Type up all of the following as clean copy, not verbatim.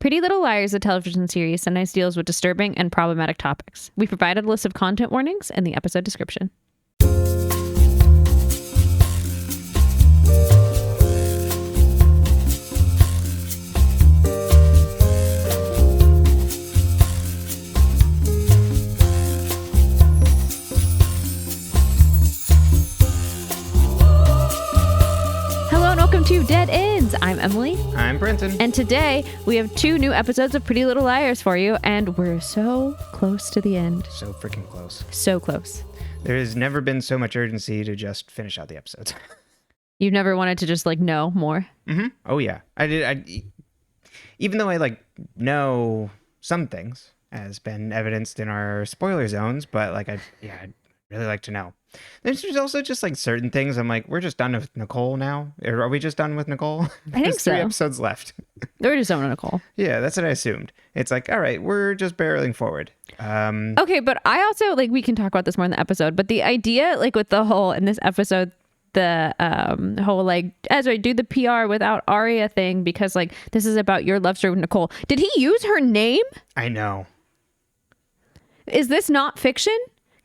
Pretty Little Liars, a television series, sometimes deals with disturbing and problematic topics. We provided a list of content warnings in the episode description. Welcome to Dead Ends. I'm Emily. I'm Brenton. And today we have 2 new episodes of Pretty Little Liars for you, and we're so close to the end. So freaking close. So close. There has never been so much urgency to just finish out the episodes. You've never wanted to just know more? Mm-hmm. Oh yeah. Even though I know some things, as been evidenced in our spoiler zones, but I'd really like to know. There's also just certain things I'm we're just done with Nicole now. Or are we just done with Nicole? I think so. 3 episodes left. We're just done with Nicole. Yeah, that's what I assumed. It's all right, we're just barreling forward. Okay, but I also, we can talk about this more in the episode, but the idea, with the whole, in this episode, the whole, Ezra, do the PR without Aria thing, because, this is about your love story with Nicole. Did he use her name? I know. Is this not fiction?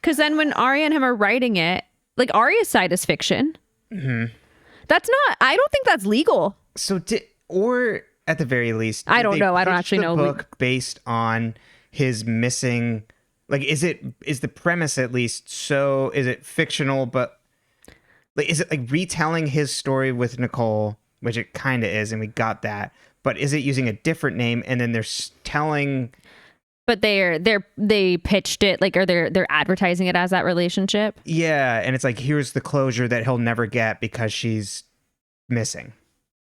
Because then when Aria and him are writing it, Aria's side is fiction. Mm-hmm. That's not, I don't think that's legal. So, or at the very least, I don't know. I don't actually know. Book based on his missing, is the premise at least? So is it fictional, but is it retelling his story with Nicole, which it kind of is, and we got that. But is it using a different name, and then they're telling? But they pitched it or they're advertising it as that relationship. Yeah, and it's here's the closure that he'll never get because she's missing.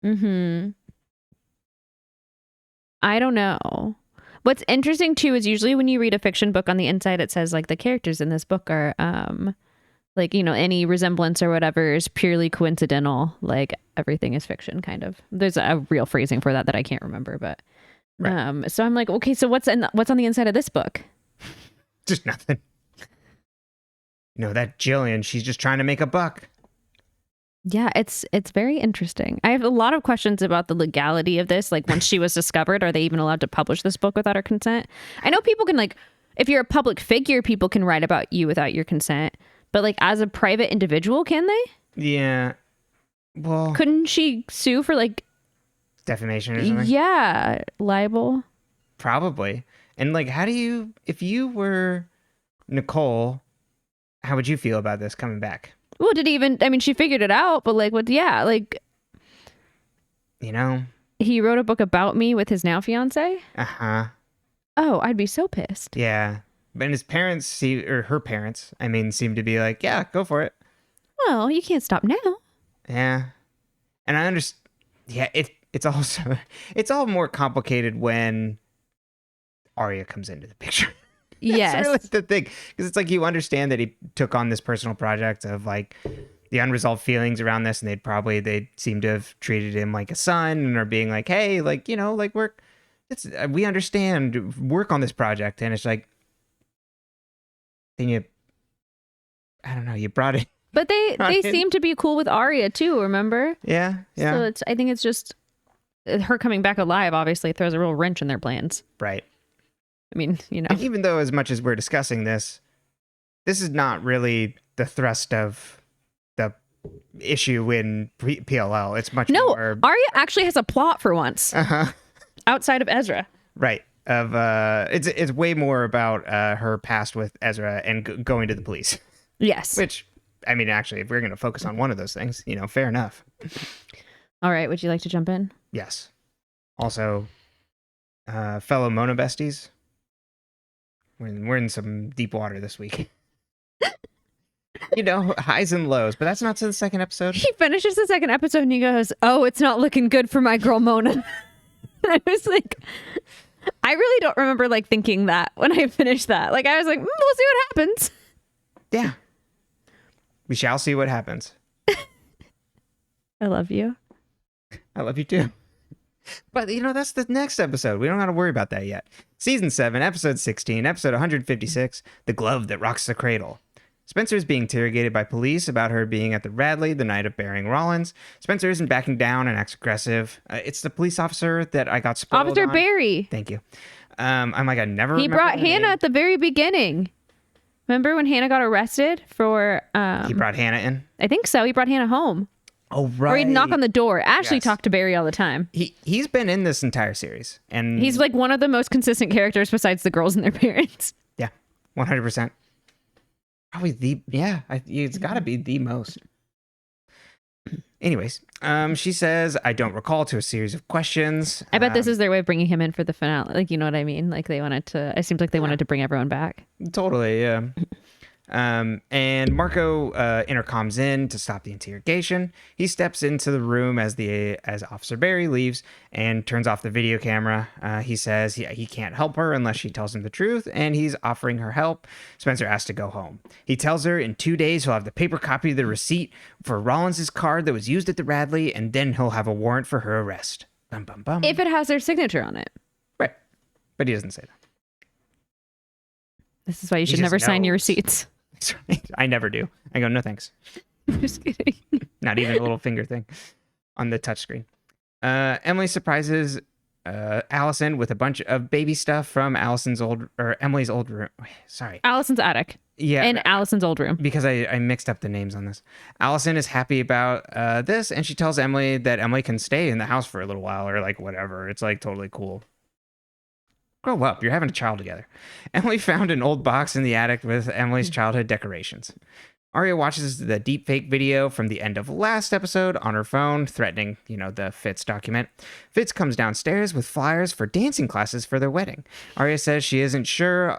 Mm-hmm. I don't know. What's interesting too is usually when you read a fiction book, on the inside it says the characters in this book are any resemblance or whatever is purely coincidental. Everything is fiction, kind of. There's a real phrasing for that I can't remember, but. Right. So I'm okay, so what's on the inside of this book? Just nothing. That Jillian, she's just trying to make a buck. Yeah, it's very interesting. I have a lot of questions about the legality of this. Once she was discovered, are they even allowed to publish this book without her consent? I know people can if you're a public figure, people can write about you without your consent. But as a private individual, can they? Yeah. Well, couldn't she sue for defamation or something? Yeah, libel. Probably. And how do you, if you were Nicole, how would you feel about this coming back? Well, she figured it out, but what, yeah, he wrote a book about me with his now fiance. Uh-huh. Oh, I'd be so pissed. Yeah. But his parents her parents, seem to be yeah, go for it. Well, you can't stop now. Yeah. And I understand. Yeah, it's also, it's all more complicated when Aria comes into the picture. Yes. That's really the thing. Because it's you understand that he took on this personal project of the unresolved feelings around this, and they seem to have treated him like a son and are being hey, we understand, work on this project. And it's then you, I don't know, you brought it. But they seem to be cool with Aria too, remember? Yeah. So I think it's just her coming back alive obviously throws a real wrench in their plans. Right. And even though as much as we're discussing this is not really the thrust of the issue in PLL. It's much more. Aria actually has a plot for once. Uh-huh. Outside of Ezra. Right. It's way more about her past with Ezra and going to the police. Yes. Which, actually, if we're going to focus on one of those things, fair enough. All right. Would you like to jump in? Yes. Also, fellow Mona besties, we're in some deep water this week. Highs and lows, but that's not to the second episode. He finishes the second episode and he goes, "Oh, it's not looking good for my girl Mona." I was I really don't remember thinking that when I finished that. I was we'll see what happens. Yeah. We shall see what happens. I love you. I love you too. But, that's the next episode. We don't got to worry about that yet. Season 7, episode 16, episode 156, The Glove That Rocks the Cradle. Spencer is being interrogated by police about her being at the Radley the night of burying Rollins. Spencer isn't backing down and acts aggressive. It's the police officer that I got spoiled Officer on. Barry. Thank you. I'm like, I never He remember brought the Hannah name. at the very beginning. Remember when Hannah got arrested for... He brought Hannah in? I think so. He brought Hannah home. Oh, right. Or he'd knock on the door. Ashley Yes. talked to Barry all the time. He's been in this entire series. And He's like one of the most consistent characters besides the girls and their parents. Yeah, 100%. Probably it's got to be the most. Anyways, she says, I don't recall, to a series of questions. I bet this is their way of bringing him in for the finale. Like, you know what I mean? Like, it seems like they wanted to bring everyone back. Totally, yeah. And Marco intercoms in to stop the interrogation. He steps into the room as Officer Barry leaves and turns off the video camera. He says he can't help her unless she tells him the truth, and he's offering her help. Spencer asks to go home. He tells her in 2 days he'll have the paper copy of the receipt for Rollins' card that was used at the Radley, and then he'll have a warrant for her arrest. Bum, bum, bum. If it has their signature on it. Right. But he doesn't say that. This is why you should just never sign your knows. receipts. That's right. I never do. I go, no thanks. Just kidding. Not even a little finger thing on the touchscreen. Emily surprises Allison with a bunch of baby stuff from Emily's old room. Sorry. Allison's attic. Yeah. In Allison's old room. Because I mixed up the names on this. Allison is happy about this, and she tells Emily that Emily can stay in the house for a little while, or like whatever. It's like totally cool. Grow up. You're having a child together. Emily found an old box in the attic with Emily's childhood decorations. Aria watches the deepfake video from the end of last episode on her phone, threatening, the Fitz document. Fitz comes downstairs with flyers for dancing classes for their wedding. Aria says she isn't sure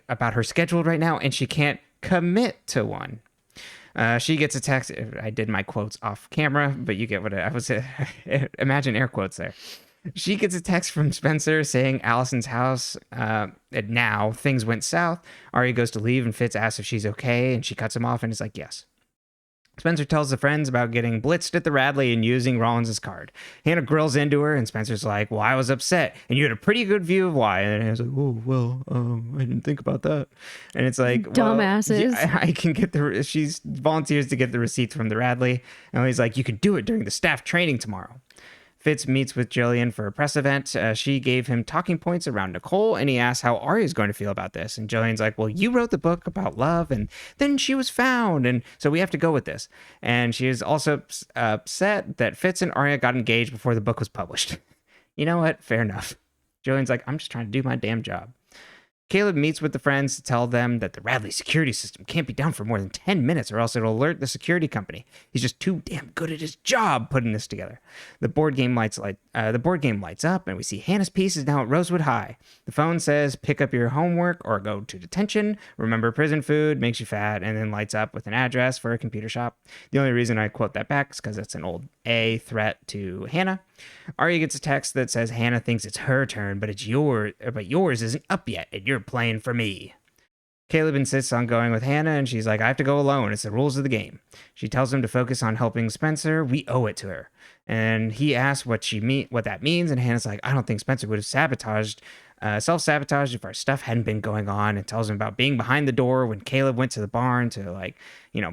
about her schedule right now, and she can't commit to one. She gets a text. I did my quotes off camera, but you get what I was. Imagine air quotes there. She gets a text from Spencer saying Allison's house, now things went south. Aria goes to leave and Fitz asks if she's okay, and she cuts him off and is like, yes. Spencer tells the friends about getting blitzed at the Radley and using Rollins' card. Hannah grills into her, and Spencer's like, well, I was upset, and you had a pretty good view of why. And Hannah's like, oh, well, I didn't think about that. And it's like, dumbasses. Well, I can get she volunteers to get the receipts from the Radley. And he's like, you can do it during the staff training tomorrow. Fitz meets with Jillian for a press event. She gave him talking points around Nicole, and he asks how Aria's going to feel about this. And Jillian's like, well, you wrote the book about love, and then she was found, and so we have to go with this. And she is also upset that Fitz and Aria got engaged before the book was published. You know what? Fair enough. Jillian's like, I'm just trying to do my damn job. Haleb meets with the friends to tell them that the Radley security system can't be down for more than 10 minutes or else it'll alert the security company. He's just too damn good at his job putting this together. The board game lights up, and we see Hannah's piece is now at Rosewood High. The phone says, pick up your homework or go to detention. Remember, prison food makes you fat, and then lights up with an address for a computer shop. The only reason I quote that back is because it's an old A threat to Hannah. Aria gets a text that says Hannah thinks it's her turn, but yours isn't up yet, and you're playing for me. Haleb insists on going with Hannah, and she's like, I have to go alone. It's the rules of the game. She tells him to focus on helping Spencer. We owe it to her. And he asks what that means, and Hannah's like, I don't think Spencer would have self-sabotaged if our stuff hadn't been going on, and tells him about being behind the door when Haleb went to the barn to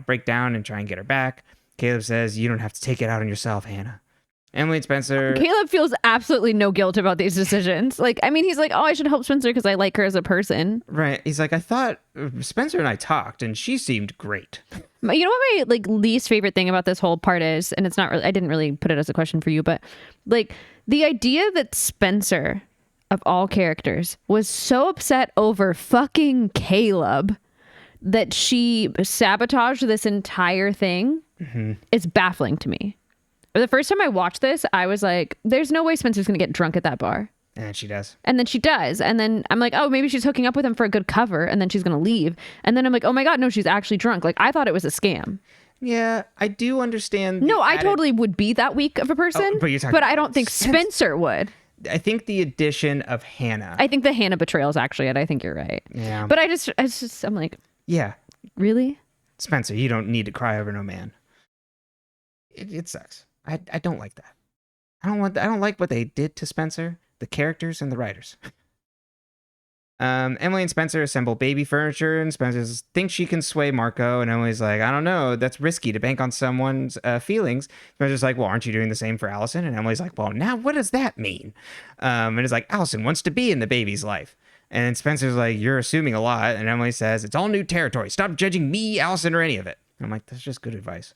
break down and try and get her back. Haleb says, you don't have to take it out on yourself, Hannah. Emily and Spencer. Haleb feels absolutely no guilt about these decisions. He's like, oh, I should help Spencer because I like her as a person. Right. He's like, I thought Spencer and I talked and she seemed great. You know what my least favorite thing about this whole part is, and it's not really, I didn't really put it as a question for you, but the idea that Spencer, of all characters, was so upset over fucking Haleb that she sabotaged this entire thing is baffling to me. The first time I watched this, I was like, there's no way Spencer's going to get drunk at that bar. And she does. And then she does. And then I'm like, oh, maybe she's hooking up with him for a good cover. And then she's going to leave. And then I'm like, oh my God, no, she's actually drunk. I thought it was a scam. Yeah, I do understand. No, I totally would be that weak of a person. Oh, but but I don't think Spencer would. I think the addition of Hannah. I think the Hannah betrayal is actually it. I think you're right. Yeah. But I'm like, yeah. Really? Spencer, you don't need to cry over no man. It sucks. I don't like that. I don't like what they did to Spencer, the characters and the writers. Emily and Spencer assemble baby furniture, and Spencer thinks she can sway Marco, and Emily's like, I don't know, that's risky to bank on someone's feelings. Spencer's like, well, aren't you doing the same for Allison? And Emily's like, well, now what does that mean? And it's like, Allison wants to be in the baby's life. And Spencer's like, you're assuming a lot. And Emily says, it's all new territory. Stop judging me, Allison, or any of it. And I'm like, that's just good advice.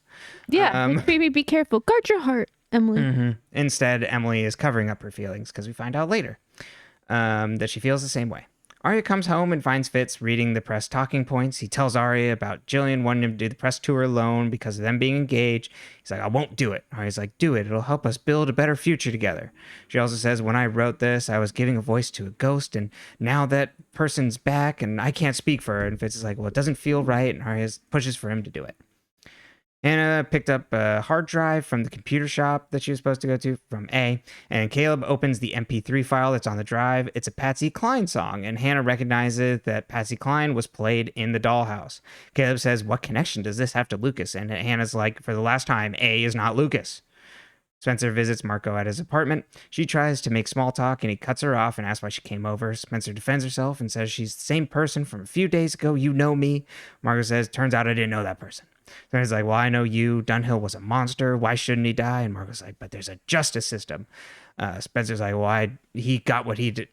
Yeah, like, baby, be careful. Guard your heart, Emily. Mm-hmm. Instead, Emily is covering up her feelings because we find out later that she feels the same way. Aria comes home and finds Fitz reading the press talking points. He tells Aria about Jillian wanting him to do the press tour alone because of them being engaged. He's like, I won't do it. Aria's like, do it. It'll help us build a better future together. She also says, when I wrote this, I was giving a voice to a ghost, and now that person's back, and I can't speak for her. And Fitz is like, well, it doesn't feel right, and Aria pushes for him to do it. Hannah picked up a hard drive from the computer shop that she was supposed to go to from A, and Caleb opens the MP3 file that's on the drive. It's a Patsy Cline song, and Hannah recognizes that Patsy Cline was played in the dollhouse. Caleb says, what connection does this have to Lucas? And Hannah's like, for the last time, A is not Lucas. Spencer visits Marco at his apartment. She tries to make small talk, and he cuts her off and asks why she came over. Spencer defends herself and says she's the same person from a few days ago. You know me. Marco says, turns out I didn't know that person. Spencer's like, well, I know you. Dunhill was a monster. Why shouldn't he die? And Marco's like, but there's a justice system. Spencer's like, well, he got what he did.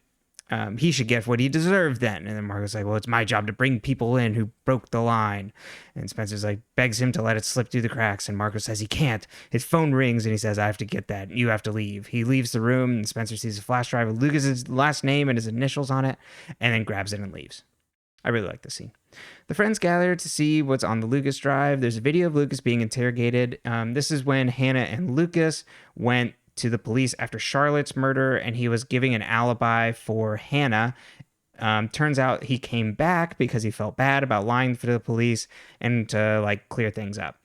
He should get what he deserved then. And then Marco's like, well, it's my job to bring people in who broke the line. And Spencer's like, begs him to let it slip through the cracks. And Marco says he can't. His phone rings and he says, I have to get that. You have to leave. He leaves the room, and Spencer sees a flash drive with Lucas's last name and his initials on it, and then grabs it and leaves. I really like this scene. The friends gather to see what's on the Lucas drive. There's a video of Lucas being interrogated. This is when Hannah and Lucas went to the police after Charlotte's murder, and he was giving an alibi for Hannah. Turns out he came back because he felt bad about lying for the police and to clear things up.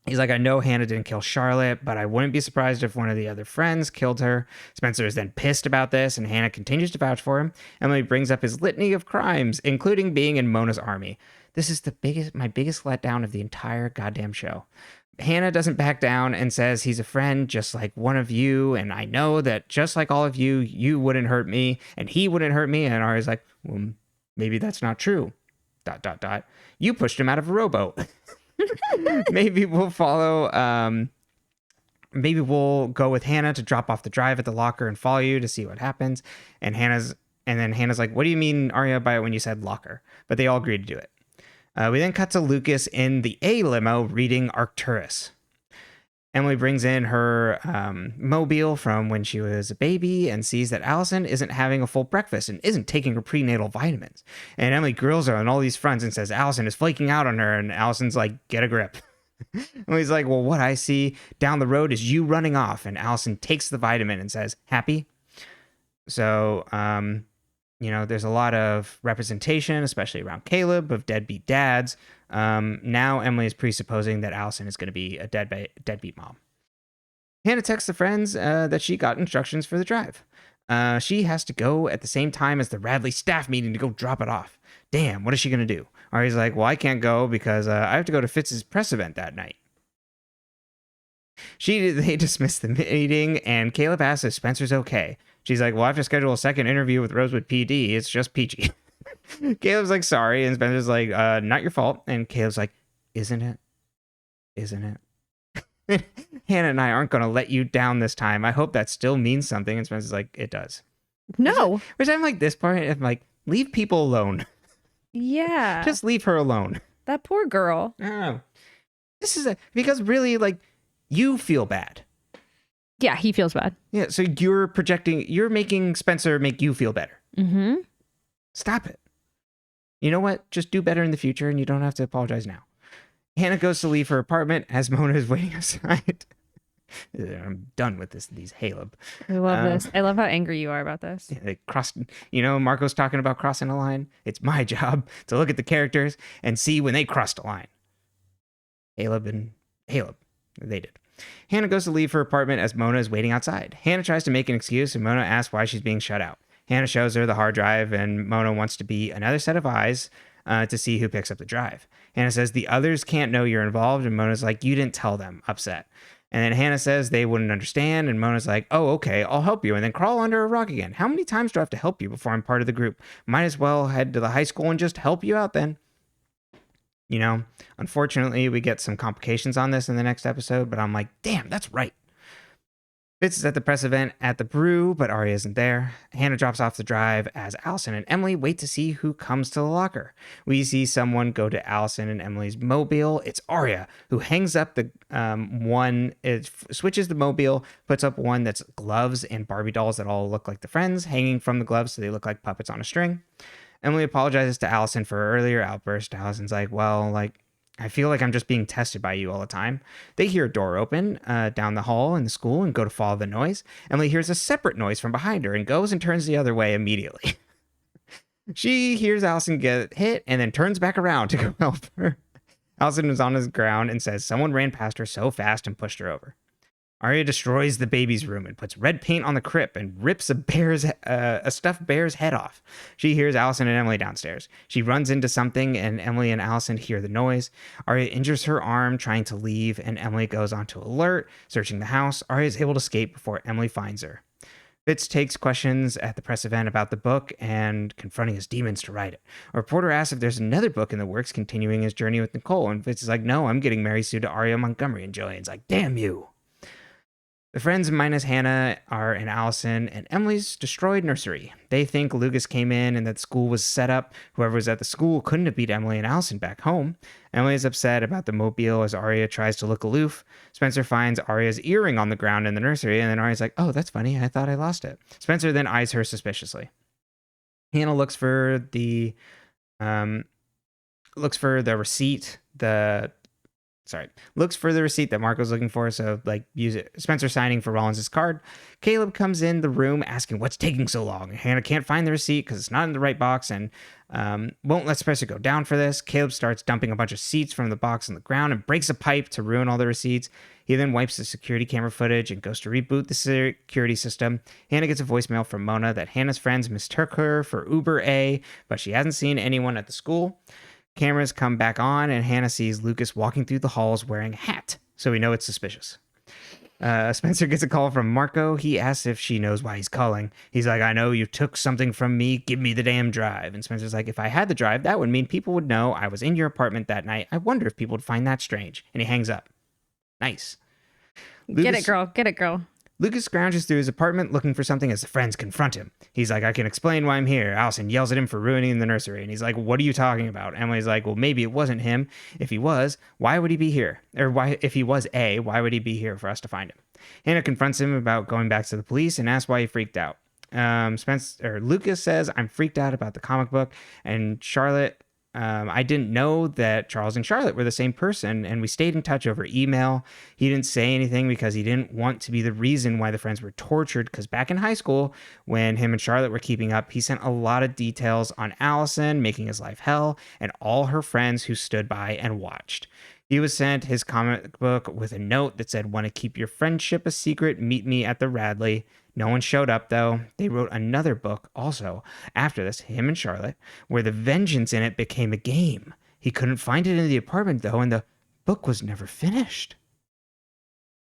He's like, I know Hannah didn't kill Charlotte, but I wouldn't be surprised if one of the other friends killed her. Spencer is then pissed about this, and Hannah continues to vouch for him. Emily brings up his litany of crimes, including being in Mona's army. This is my biggest letdown of the entire goddamn show. Hannah doesn't back down and says he's a friend just like one of you, and I know that just like all of you, you wouldn't hurt me, and he wouldn't hurt me. And Aria's like, well, maybe that's not true. ... You pushed him out of a rowboat. Maybe we'll follow. Maybe we'll go with Hannah to drop off the drive at the locker and follow you to see what happens. And then Hannah's like, what do you mean, Aria, by it when you said locker? But they all agreed to do it. We then cut to Lucas in the A limo reading Arcturus. Emily brings in her mobile from when she was a baby and sees that Allison isn't having a full breakfast and isn't taking her prenatal vitamins. And Emily grills her on all these fronts and says Allison is flaking out on her. And Allison's like, get a grip. Emily's like, well, what I see down the road is you running off. And Allison takes the vitamin and says, happy? So, there's a lot of representation, especially around Caleb, of deadbeat dads. Now Emily is presupposing that Allison is going to be a deadbeat mom. Hannah texts the friends that she got instructions for the drive. She has to go at the same time as the Radley staff meeting to go drop it off. Damn, what is she going to do? Ari's like, well, I can't go because I have to go to Fitz's press event that night. They dismiss the meeting, and Caleb asks if Spencer's okay. She's like, well, I have to schedule a second interview with Rosewood PD. It's just peachy. Caleb's like, sorry. And Spencer's like, not your fault. And Caleb's like, isn't it? Isn't it? Hannah and I aren't going to let you down this time. I hope that still means something. And Spencer's like, it does. No. Which I'm like, this part, I'm like, leave people alone. Yeah. Just leave her alone. That poor girl. I don't know. This is because really, you feel bad. Yeah, he feels bad. Yeah, so you're making Spencer make you feel better. Mm-hmm. Stop it. You know what? Just do better in the future, and you don't have to apologize now. Hannah goes to leave her apartment as Mona is waiting outside. I'm done with these Haleb. I love this. I love how angry you are about this. They crossed, Marco's talking about crossing a line. It's my job to look at the characters and see when they crossed a line. Haleb, they did. Hannah goes to leave her apartment as Mona is waiting outside. Hannah tries to make an excuse, and Mona asks why she's being shut out. Hannah shows her the hard drive, and Mona wants to be another set of eyes to see who picks up the drive. Hannah says the others can't know you're involved, and Mona's like, you didn't tell them, upset. And then Hannah says they wouldn't understand, and Mona's like, oh, okay, I'll help you, and then crawl under a rock again. How many times do I have to help you before I'm part of the group? Might as well head to the high school and just help you out then. Unfortunately, we get some complications on this in the next episode, but I'm like, damn, that's right. Fitz is at the press event at the brew, but Aria isn't there. Hannah drops off the drive as Allison and Emily wait to see who comes to the locker. We see someone go to Allison and Emily's mobile. It's Aria, who hangs up the switches the mobile, puts up one that's gloves and Barbie dolls that all look like the friends, hanging from the gloves so they look like puppets on a string. Emily apologizes to Allison for her earlier outburst. Allison's like, well, I feel like I'm just being tested by you all the time. They hear a door open down the hall in the school and go to follow the noise. Emily hears a separate noise from behind her and goes and turns the other way immediately. She hears Allison get hit and then turns back around to go help her. Allison is on the ground and says someone ran past her so fast and pushed her over. Aria destroys the baby's room and puts red paint on the crib and rips a stuffed bear's head off. She hears Allison and Emily downstairs. She runs into something and Emily and Allison hear the noise. Aria injures her arm trying to leave and Emily goes on to alert, searching the house. Aria is able to escape before Emily finds her. Fitz takes questions at the press event about the book and confronting his demons to write it. A reporter asks if there's another book in the works continuing his journey with Nicole, and Fitz is like, no, I'm getting married soon to Aria Montgomery, and Jillian's like, damn you. The friends minus Hannah are in Allison and Emily's destroyed nursery. They think Lucas came in and that the school was set up. Whoever was at the school couldn't have beat Emily and Allison back home. Emily is upset about the mobile as Aria tries to look aloof. Spencer finds Aria's earring on the ground in the nursery, and then Aria's like, oh, that's funny. I thought I lost it. Spencer then eyes her suspiciously. Hannah looks for the receipt that Marco's looking for, so use it. Spencer signing for Rollins' card. Haleb comes in the room asking what's taking so long. Hannah can't find the receipt because it's not in the right box and won't let Spencer go down for this. Haleb starts dumping a bunch of seats from the box on the ground and breaks a pipe to ruin all the receipts. He then wipes the security camera footage and goes to reboot the security system. Hannah gets a voicemail from Mona that Hannah's friends mistook her for Uber A, but she hasn't seen anyone at the school. Cameras come back on, and Hannah sees Lucas walking through the halls wearing a hat, so we know it's suspicious. Spencer gets a call from Marco. He asks if she knows why he's calling. He's like, I know you took something from me. Give me the damn drive. And Spencer's like, if I had the drive, that would mean people would know I was in your apartment that night. I wonder if people would find that strange. And he hangs up. Nice. Get it, girl. Get it, girl. Lucas scrounges through his apartment looking for something as the friends confront him. He's like, I can explain why I'm here. Allison yells at him for ruining the nursery. And he's like, what are you talking about? Emily's like, well, maybe it wasn't him. If he was, why would he be here? Or if he was why would he be here for us to find him? Hannah confronts him about going back to the police and asks why he freaked out. Lucas says, I'm freaked out about the comic book. And Charlotte, I didn't know that Charles and Charlotte were the same person, and we stayed in touch over email. He didn't say anything because he didn't want to be the reason why the friends were tortured, because back in high school, when him and Charlotte were keeping up, he sent a lot of details on Allison, making his life hell, and all her friends who stood by and watched. He was sent his comic book with a note that said, want to keep your friendship a secret, meet me at the Radley. No one showed up, though. They wrote another book also after this, him and Charlotte, where the vengeance in it became a game. He couldn't find it in the apartment, though, and the book was never finished.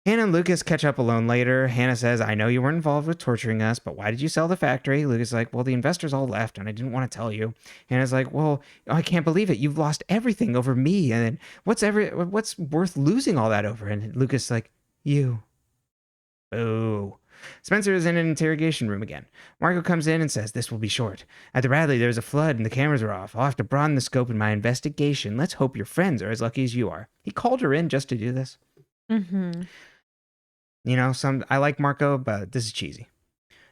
Hannah and Lucas catch up alone later. Hannah says, I know you weren't involved with torturing us, but why did you sell the factory? Lucas is like, well, the investors all left, and I didn't want to tell you. Hannah's like, well, I can't believe it. You've lost everything over me, and then what's worth losing all that over? And Lucas is like, you. Boo. Spencer is in an interrogation room again. Marco comes in and says, this will be short. At the Radley, there's a flood and the cameras are off. I'll have to broaden the scope in my investigation. Let's hope your friends are as lucky as you are. He called her in just to do this. Mm-hmm. I like Marco, but this is cheesy.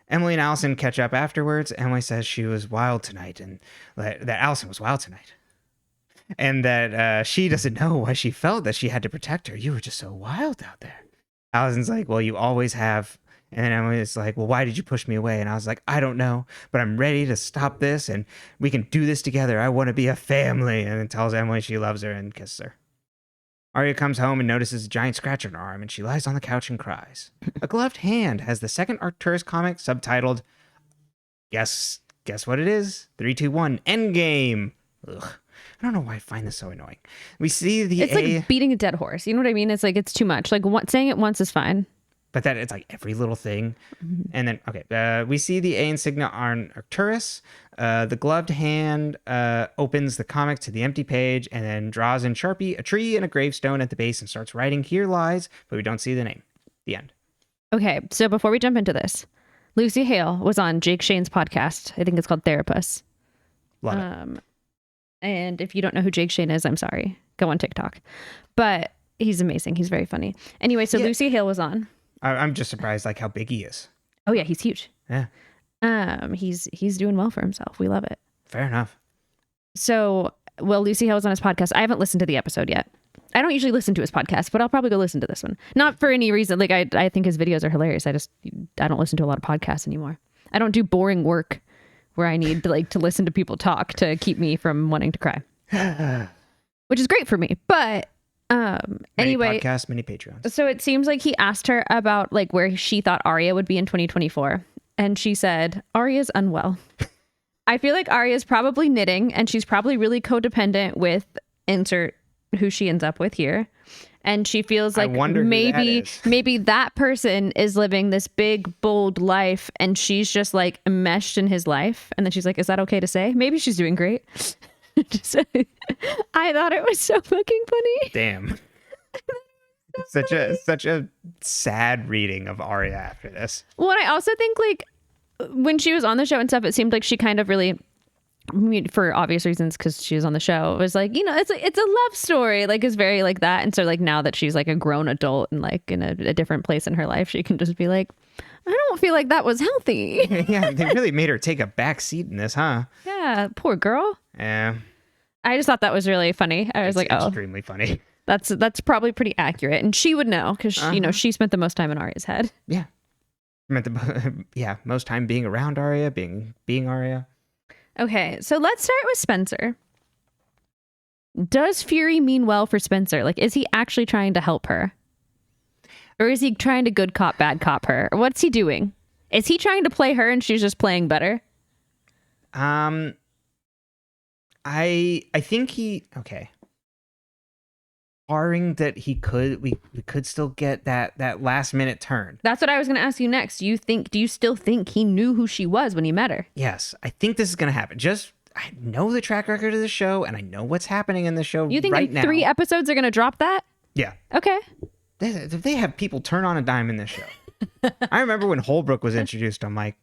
Emily and Allison catch up afterwards. Emily says she was wild tonight and that Allison was wild tonight. And that she doesn't know why she felt that she had to protect her. You were just so wild out there. Allison's like, well, you always have. And then Emily's like, well, why did you push me away? And I was like, I don't know, but I'm ready to stop this and we can do this together. I want to be a family. And then tells Emily she loves her and kisses her. Aria comes home and notices a giant scratch on her arm and she lies on the couch and cries. A gloved hand has the second Arcturus comic subtitled, guess what it is? 3, 2, 1, Endgame. Ugh. I don't know why I find this so annoying. We see the It's like beating a dead horse. You know what I mean? It's like, it's too much. Like saying it once is fine. But that it's like every little thing. And then, okay, we see the A insignia on Arcturus. The gloved hand opens the comic to the empty page and then draws in Sharpie a tree and a gravestone at the base and starts writing, "Here lies," but we don't see the name. The end. Okay, so before we jump into this, Lucy Hale was on Jake Shane's podcast. I think it's called Therapist. Love it. And if you don't know who Jake Shane is, I'm sorry. Go on TikTok. But he's amazing. He's very funny. Anyway, so Lucy Hale was on. I'm just surprised like how big he is. Oh yeah, he's huge. Yeah. He's doing well for himself. We love it. Fair enough. So, Lucy Hale was on his podcast. I haven't listened to the episode yet. I don't usually listen to his podcast, but I'll probably go listen to this one. Not for any reason. Like I think his videos are hilarious. I don't listen to a lot of podcasts anymore. I don't do boring work where I need to listen to people talk to keep me from wanting to cry, which is great for me. But anyway, podcasts, many Patreons. So it seems like he asked her about like where she thought Aria would be in 2024. And she said, Aria's unwell. I feel like Aria's probably knitting and she's probably really codependent with insert who she ends up with here. And she feels like maybe that person is living this big, bold life and she's just like enmeshed in his life. And then she's like, is that okay to say? Maybe she's doing great. I thought it was so fucking funny. Damn. Such a sad reading of Aria after this. Well, and I also think like when she was on the show and stuff, it seemed like she kind of really, I mean, for obvious reasons, because she was on the show, it was like, you know, it's a love story, like it's very like that. And so like now that she's like a grown adult and like in a different place in her life, she can just be like, I don't feel like that was healthy. Yeah, they really made her take a back seat in this, huh? Yeah, poor girl. Yeah. I just thought that was really funny. I was like, oh, extremely funny. That's probably pretty accurate, and she would know because you know she spent the most time in Aria's head. Yeah, most time being around Aria, being Aria. Okay, so let's start with Spencer. Does Fury mean well for Spencer? Like, is he actually trying to help her, or is he trying to good cop, bad cop her? Or what's he doing? Is he trying to play her and she's just playing better? I think okay. Barring that we could still get that last minute turn. That's what I was going to ask you next. Do you still think he knew who she was when he met her? Yes, I think this is going to happen. I know the track record of the show and I know what's happening in the show right now. You think in 3 episodes they're going to drop that? Yeah. Okay. They have people turn on a dime in this show. I remember when Holbrook was introduced, I'm like,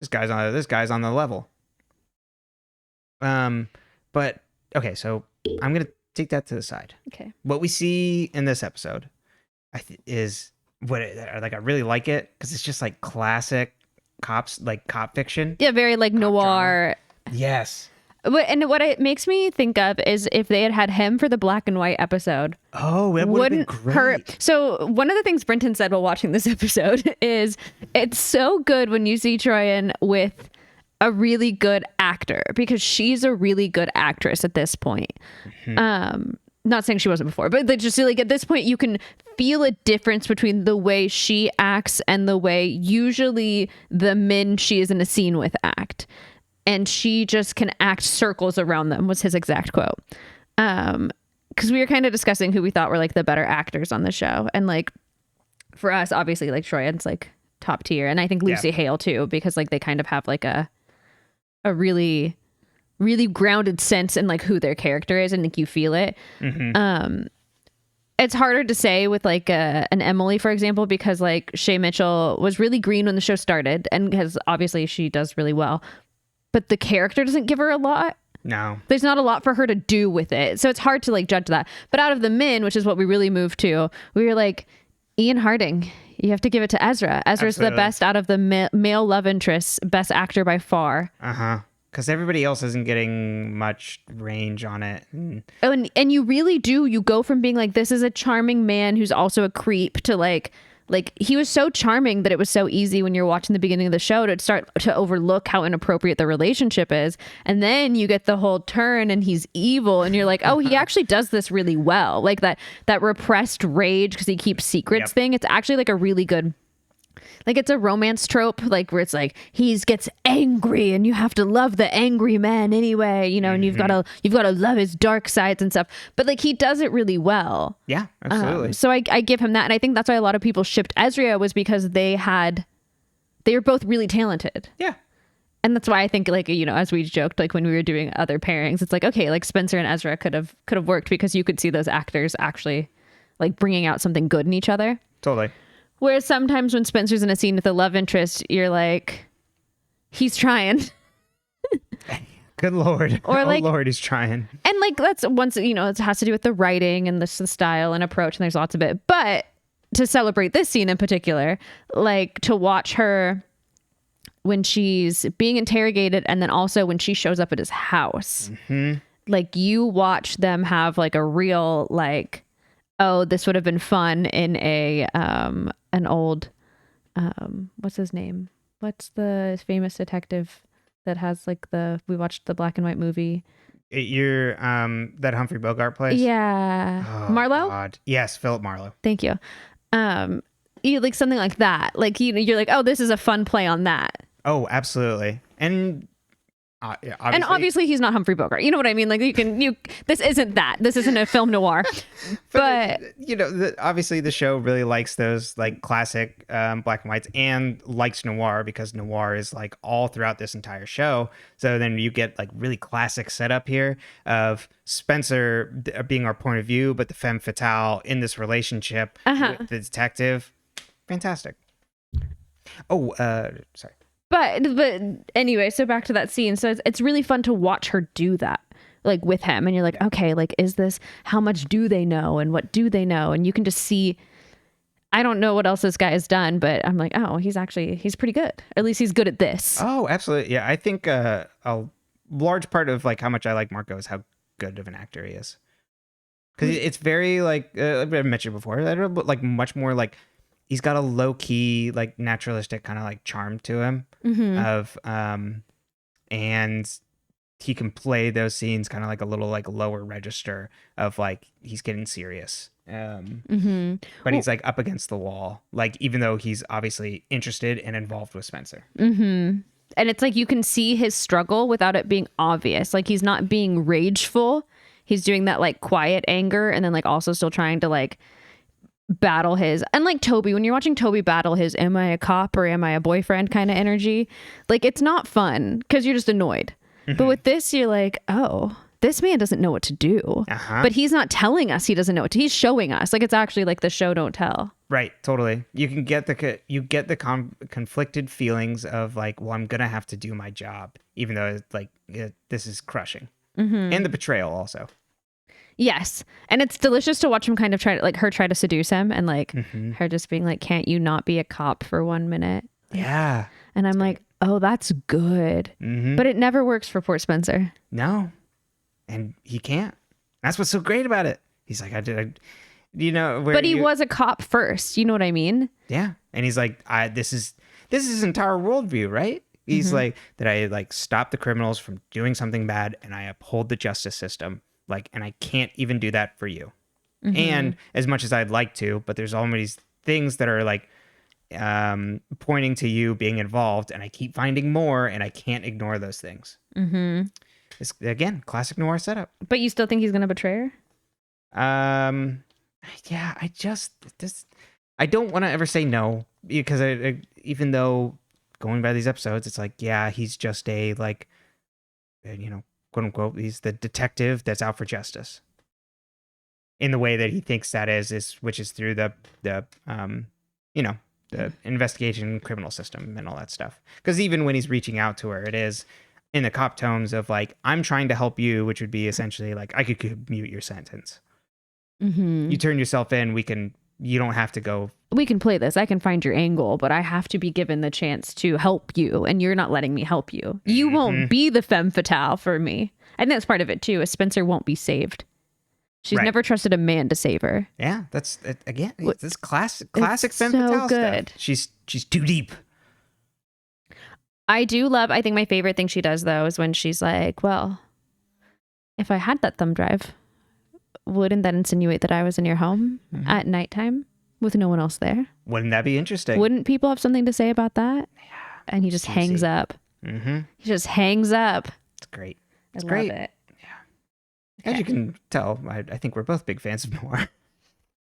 this guy's on the level. But okay, so I'm going to take that to the side. Okay. What we see in this episode is I really like it because it's just like classic cops, like cop fiction. Yeah, very like noir. Drama. Yes. And what it makes me think of is if they had him for the black and white episode. Oh, it wouldn't have been great. So one of the things Brenton said while watching this episode is it's so good when you see Troyan with a really good actor because she's a really good actress at this point. Mm-hmm. Not saying she wasn't before, but just like at this point you can feel a difference between the way she acts and the way usually the men she is in a scene with act. And she just can act circles around them was his exact quote. Because we were kind of discussing who we thought were like the better actors on the show. And like for us, obviously like Troyan's like top tier. And I think Lucy Hale too, because like they kind of have like a really, really grounded sense in like who their character is and like you feel it. Mm-hmm. It's harder to say with like an Emily, for example, because like Shay Mitchell was really green when the show started and because obviously she does really well, but the character doesn't give her a lot. No, there's not a lot for her to do with it. So it's hard to like judge that. But out of the men, which is what we really moved to, we were like, Ian Harding, you have to give it to Ezra. Ezra's Absolutely. The best out of the male love interests, best actor by far. Uh-huh. Because everybody else isn't getting much range on it. And you really do. You go from being like, this is a charming man who's also a creep to like he was so charming that it was so easy when you're watching the beginning of the show to start to overlook how inappropriate the relationship is. And then you get the whole turn and he's evil and you're like, oh, he actually does this really well. Like that repressed rage because he keeps secrets thing. It's actually like a really good like it's a romance trope, like where it's like he gets angry and you have to love the angry man anyway, you know, and you've got to love his dark sides and stuff. But like he does it really well. Yeah, absolutely. So I give him that, and I think that's why a lot of people shipped Ezra, was because they were both really talented. Yeah. And that's why I think, like, you know, as we joked, like when we were doing other pairings, it's like, okay, like Spencer and Ezra could have worked because you could see those actors actually like bringing out something good in each other. Totally. Whereas sometimes when Spencer's in a scene with a love interest, you're like, he's trying. Good Lord. Or like, oh Lord, he's trying. And like, that's once, you know, it has to do with the writing and the style and approach, and there's lots of it. But to celebrate this scene in particular, like to watch her when she's being interrogated, and then also when she shows up at his house, like you watch them have like a real like, oh, this would have been fun in a an old what's his name? What's the famous detective that has like we watched the black and white movie? You're that Humphrey Bogart plays? Yeah. Oh, Marlowe? God. Yes, Philip Marlowe. Thank you. You like something like that. Like you're like, oh, this is a fun play on that. Oh, absolutely. And obviously he's not Humphrey Bogart. You know what I mean? Like this isn't that. This isn't a film noir. but you know, obviously the show really likes those like classic black and whites, and likes noir because noir is like all throughout this entire show. So then you get like really classic setup here of Spencer being our point of view, but the femme fatale in this relationship with the detective. Fantastic. Oh, sorry. But anyway, so back to that scene. So it's really fun to watch her do that, like with him. And you're like, okay, like, how much do they know? And what do they know? And you can just see, I don't know what else this guy has done, but I'm like, oh, he's pretty good. Or at least he's good at this. Oh, absolutely. Yeah. I think a large part of like how much I like Marco is how good of an actor he is. Because it's very like, I've mentioned before, but like much more like, he's got a low key, like naturalistic kind of like charm to him of, and he can play those scenes kind of like a little like lower register of like, he's getting serious. But he's like up against the wall, like, even though he's obviously interested and involved with Spencer. And it's like, you can see his struggle without it being obvious. Like he's not being rageful. He's doing that like quiet anger, and then like also still trying to like battle his, and like Toby, when you're watching Toby battle his am I a cop or am I a boyfriend kind of energy, like it's not fun because you're just annoyed. But with this, you're like, oh, this man doesn't know what to do. But he's not telling us he doesn't know what to, he's showing us. Like it's actually like the show don't tell. Right, totally. You can get the conflicted feelings of like, well, I'm gonna have to do my job, even though it's like this is crushing, and the betrayal also. Yes. And it's delicious to watch him kind of try to seduce him, and like her just being like, can't you not be a cop for 1 minute? Yeah. And I'm like, oh, that's good. But it never works for poor Spencer. No. And he can't. That's what's so great about it. He's like, but he was a cop first. You know what I mean? Yeah. And he's like, this is his entire worldview, right? He's like, that I like stop the criminals from doing something bad, and I uphold the justice system. Like, and I can't even do that for you. And as much as I'd like to, but there's all these things that are like pointing to you being involved, and I keep finding more, and I can't ignore those things. It's, again, classic noir setup. But you still think he's going to betray her? Yeah, I don't want to ever say no, because I even though going by these episodes, it's like, yeah, he's just a like, you know, quote unquote, he's the detective that's out for justice in the way that he thinks that is which is through the investigation criminal system and all that stuff. Because even when he's reaching out to her, it is in the cop tones of like, I'm trying to help you, which would be essentially like, I could commute your sentence. You turn yourself in, you don't have to go. We can play this. I can find your angle, but I have to be given the chance to help you, and you're not letting me help you. You won't be the femme fatale for me. I think that's part of it too, is Spencer won't be saved. She's never trusted a man to save her. Yeah, that's again, this classic femme fatale good stuff. She's too deep. I think my favorite thing she does though is when she's like, well, if I had that thumb drive, wouldn't that insinuate that I was in your home at nighttime? with no one else there. Wouldn't that be interesting? Wouldn't people have something to say about that? Yeah. And he just Juicy. hangs up. Mm-hmm. He just hangs up. It's great. I It's love great. it. Yeah. As you can tell, I think we're both big fans of noir.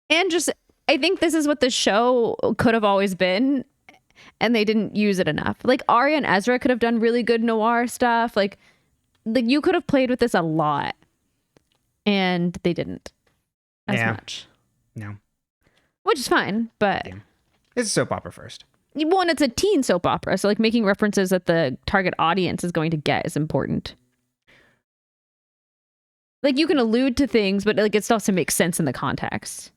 And just, I think this is what the show could have always been, and they didn't use it enough. Like Aria and Ezra could have done really good noir stuff. Like you could have played with this a lot, and they didn't as much. No. Which is fine, but It's a soap opera first. one, it's a teen soap opera, so like making references that the target audience is going to get is important. Like you can allude to things, but like it still has to make sense in the context.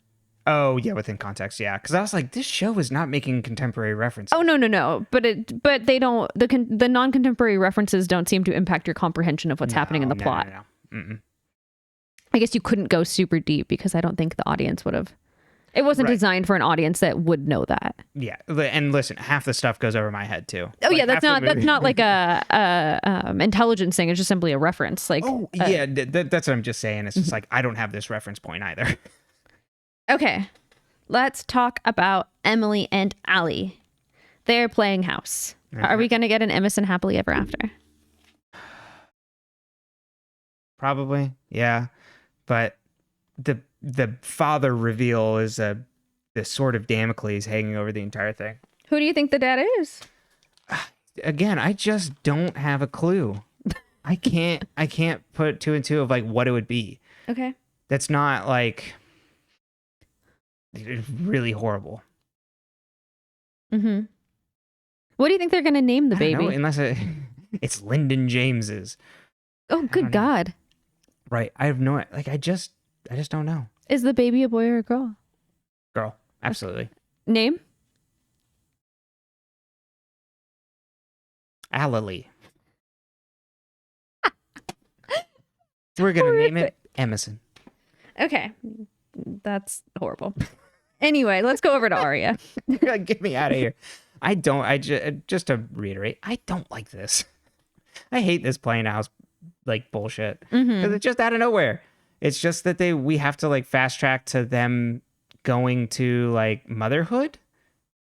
Oh yeah, within context, yeah. Because I was like, this show is not making contemporary references. Oh no, but they don't. The non-contemporary references don't seem to impact your comprehension of what's happening in the plot. No. I guess you couldn't go super deep because I don't think the audience would have. It wasn't designed for an audience that would know that. Yeah, and listen, half the stuff goes over my head too. Oh yeah, that's not like a intelligence thing. It's just simply a reference. Like that's what I'm just saying. It's just like I don't have this reference point either. Okay, let's talk about Emily and Allie. They're playing house. Are we going to get an Emison happily ever after? Probably, yeah. But the father reveal is the sword of Damocles hanging over the entire thing. Who do you think the dad is? Again, I just don't have a clue. I can't put two and two of like what it would be. Okay. That's not like really horrible. Mm-hmm. What do you think they're going to name the baby? I don't know, unless it's Lyndon James's. Oh, good God. Right. I have no, like, I just don't know. Is the baby a boy or a girl? Girl. Absolutely. Name? Alalie. We're going to name it Emison. Okay. That's horrible. Anyway, let's go over to Aria. Get me out of here. Just to reiterate, I don't like this. I hate this playing house like bullshit because it's just out of nowhere. It's just that we have to like fast track to them going to like motherhood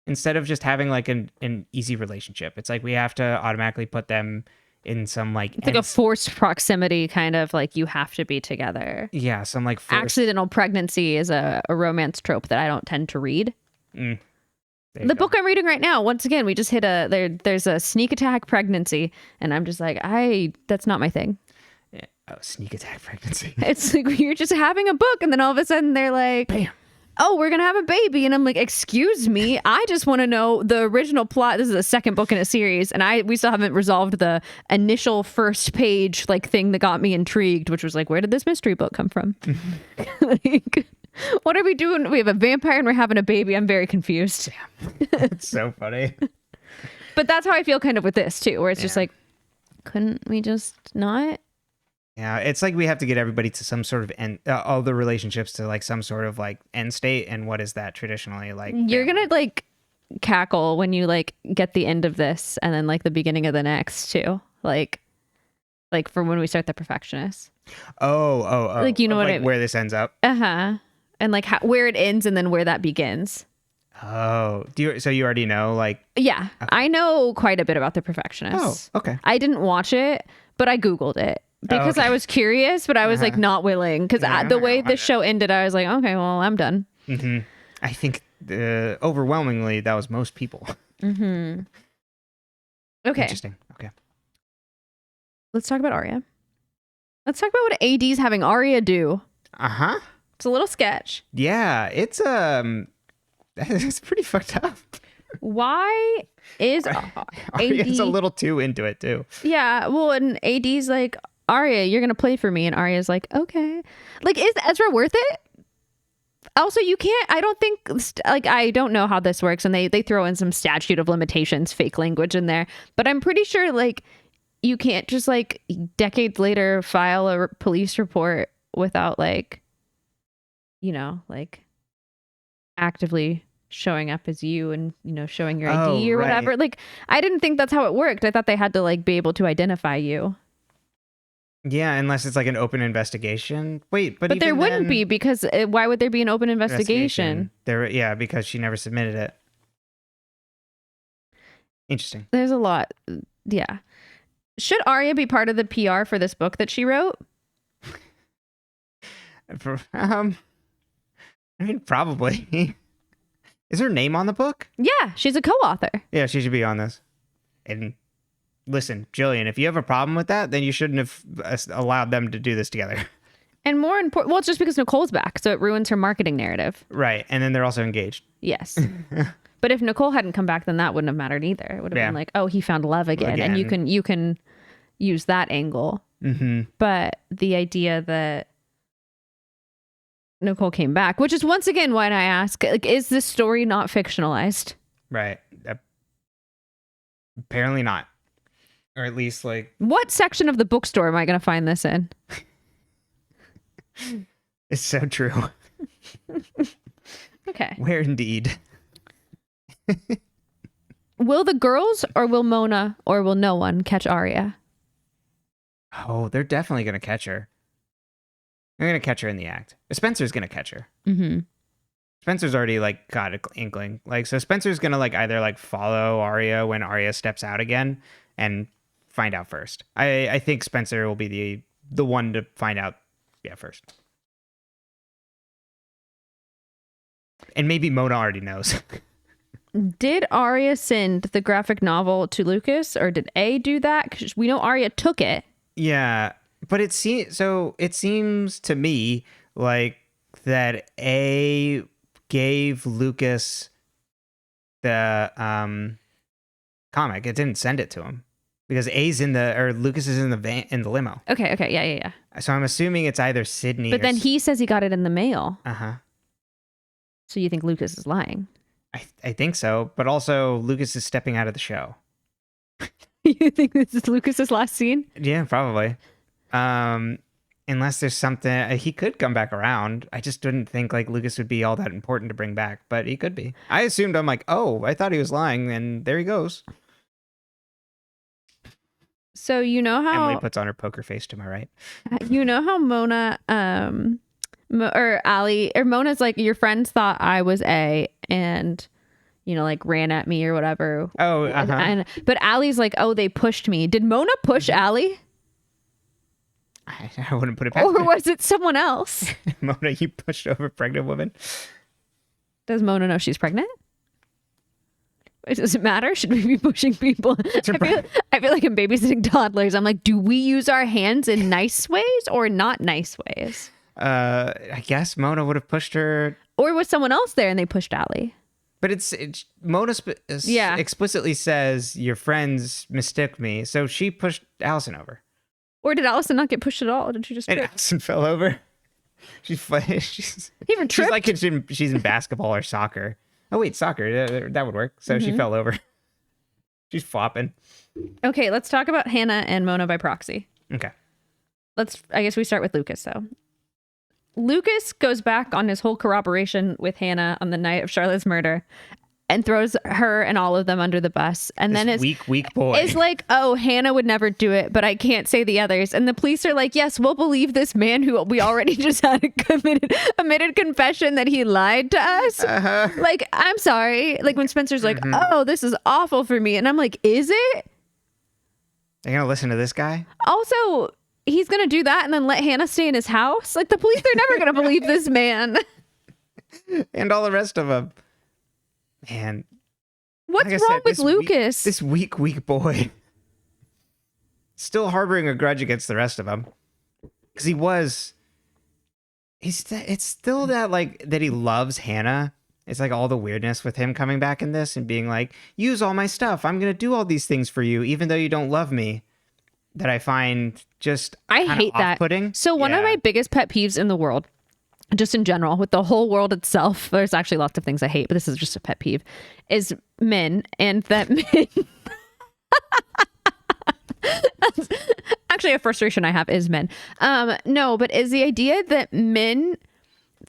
instead of just having like an easy relationship. It's like we have to automatically put them in some like it's like a forced proximity kind of like you have to be together. Yeah, some like accidental pregnancy is a romance trope that I don't tend to read. The book I'm reading right now, once again, we just hit there's a sneak attack pregnancy, and I'm just like, that's not my thing. Yeah. Oh, sneak attack pregnancy. It's like you're just having a book, and then all of a sudden they're like, bam. Oh, we're gonna have a baby, and I'm like, excuse me, I just want to know the original plot. This is the second book in a series, and we still haven't resolved the initial first page like thing that got me intrigued, which was like, where did this mystery book come from? Like, what are we doing? We have a vampire and we're having a baby. I'm very confused. It's so funny. But that's how I feel kind of with this too, where it's just like, couldn't we just not? Yeah, it's like we have to get everybody to some sort of end, all the relationships to like some sort of like end state. And what is that traditionally like? You're going to like cackle when you like get the end of this and then like the beginning of the next too. Like for when we start The Perfectionist. Oh. Like, you know what like where this ends up? Uh-huh. And like where it ends and then where that begins. Oh, so you already know like? Yeah, okay. I know quite a bit about The Perfectionist. Oh, okay. I didn't watch it, but I Googled it. Because I was curious, but I was like not willing. Because the way the show ended, I was like, okay, well, I'm done. Mm-hmm. I think overwhelmingly that was most people. Mm-hmm. Okay. Interesting. Okay. Let's talk about Aria. Let's talk about what AD's having Aria do. Uh-huh. It's a little sketch. Yeah, it's pretty fucked up. Why is Aria's a little too into it too? Yeah, well, and AD's like, Aria, you're gonna play for me, and Aria's like, okay. Like, is Ezra worth it? Also, you can't. I don't think. Like, I don't know how this works, and they throw in some statute of limitations, fake language in there. But I'm pretty sure like you can't just like decades later file a police report without like, like actively showing up as you and showing your ID or whatever. Like, I didn't think that's how it worked. I thought they had to like be able to identify you. Yeah, unless it's like an open investigation. Wait, but But there even wouldn't then, be, because why would there be an open investigation? There, yeah, because she never submitted it. Interesting. There's a lot. Yeah. Should Aria be part of the PR for this book that she wrote? I mean, probably. Is her name on the book? Yeah, she's a co-author. Yeah, she should be on this. And listen, Jillian, if you have a problem with that, then you shouldn't have allowed them to do this together. And more important, well, it's just because Nicole's back, so it ruins her marketing narrative. Right, and then they're also engaged. Yes. But if Nicole hadn't come back, then that wouldn't have mattered either. It would have been like, oh, he found love again. And you can use that angle. Mm-hmm. But the idea that Nicole came back, which is once again why I ask, like, is this story not fictionalized? Right. Apparently not. Or at least like... What section of the bookstore am I going to find this in? It's so true. Okay. Where indeed? Will the girls or will Mona or will no one catch Aria? Oh, they're definitely going to catch her. They're going to catch her in the act. Spencer's going to catch her. Mm-hmm. Spencer's already like got an inkling. Like, so Spencer's going to like either like follow Aria when Aria steps out again and find out first. I think Spencer will be the one to find out first. And maybe Mona already knows. Did Aria send the graphic novel to Lucas, or did A do that? 'Cause we know Aria took it. Yeah, but it seems to me like that A gave Lucas the comic. It didn't send it to him because Lucas is in the van, in the limo. Okay, yeah. So I'm assuming it's either Sydney. But then he says he got it in the mail. Uh-huh. So you think Lucas is lying? I think so, but also Lucas is stepping out of the show. You think this is Lucas's last scene? Yeah, probably. Unless there's something, he could come back around. I just didn't think like Lucas would be all that important to bring back, but he could be. I assumed, I'm like, oh, I thought he was lying, and there he goes. So you know how Emily puts on her poker face to my right. You know how Mona, or Ali, or Mona's like, your friends thought I was A, and like ran at me or whatever. Oh, uh-huh. But Ali's like, oh, they pushed me. Did Mona push Ali? I wouldn't put it past Or her. was it someone else? Mona, you pushed over a pregnant woman. Does Mona know she's pregnant? Does it matter? Should we be pushing people? I feel like I'm babysitting toddlers. I'm like, do we use our hands in nice ways or not nice ways? I guess Mona would have pushed her. Or was someone else there and they pushed Ali? But Mona explicitly says your friends mistook me, so she pushed Allison over. Or did Allison not get pushed at all? Did she just trip? And Allison fell over. She's even tripped. She's like she's in basketball or soccer. Oh wait, soccer, that would work. So she fell over. She's flopping. Okay, let's talk about Hannah and Mona by proxy. Okay. I guess we start with Lucas though. Lucas goes back on his whole corroboration with Hannah on the night of Charlotte's murder and throws her and all of them under the bus. And then it's weak boy. It's like, oh, Hannah would never do it, but I can't say the others. And the police are like, yes, we'll believe this man who we already just had admitted confession that he lied to us. Uh-huh. Like, I'm sorry. Like when Spencer's like, oh, this is awful for me. And I'm like, is it? They're going to listen to this guy? Also, he's going to do that and then let Hannah stay in his house? Like the police are never going to believe this man. And all the rest of them. Man. What's wrong with Lucas? This weak boy. Still harboring a grudge against the rest of them. Because it's still that like that he loves Hannah. It's like all the weirdness with him coming back in this and being like, use all my stuff. I'm going to do all these things for you, even though you don't love me. That I find just I hate that. Off-putting. So one of my biggest pet peeves in the world, just in general, with the whole world itself, there's actually lots of things I hate, but this is just a pet peeve, is men, and that men... Actually, a frustration I have is men. No, but is the idea that men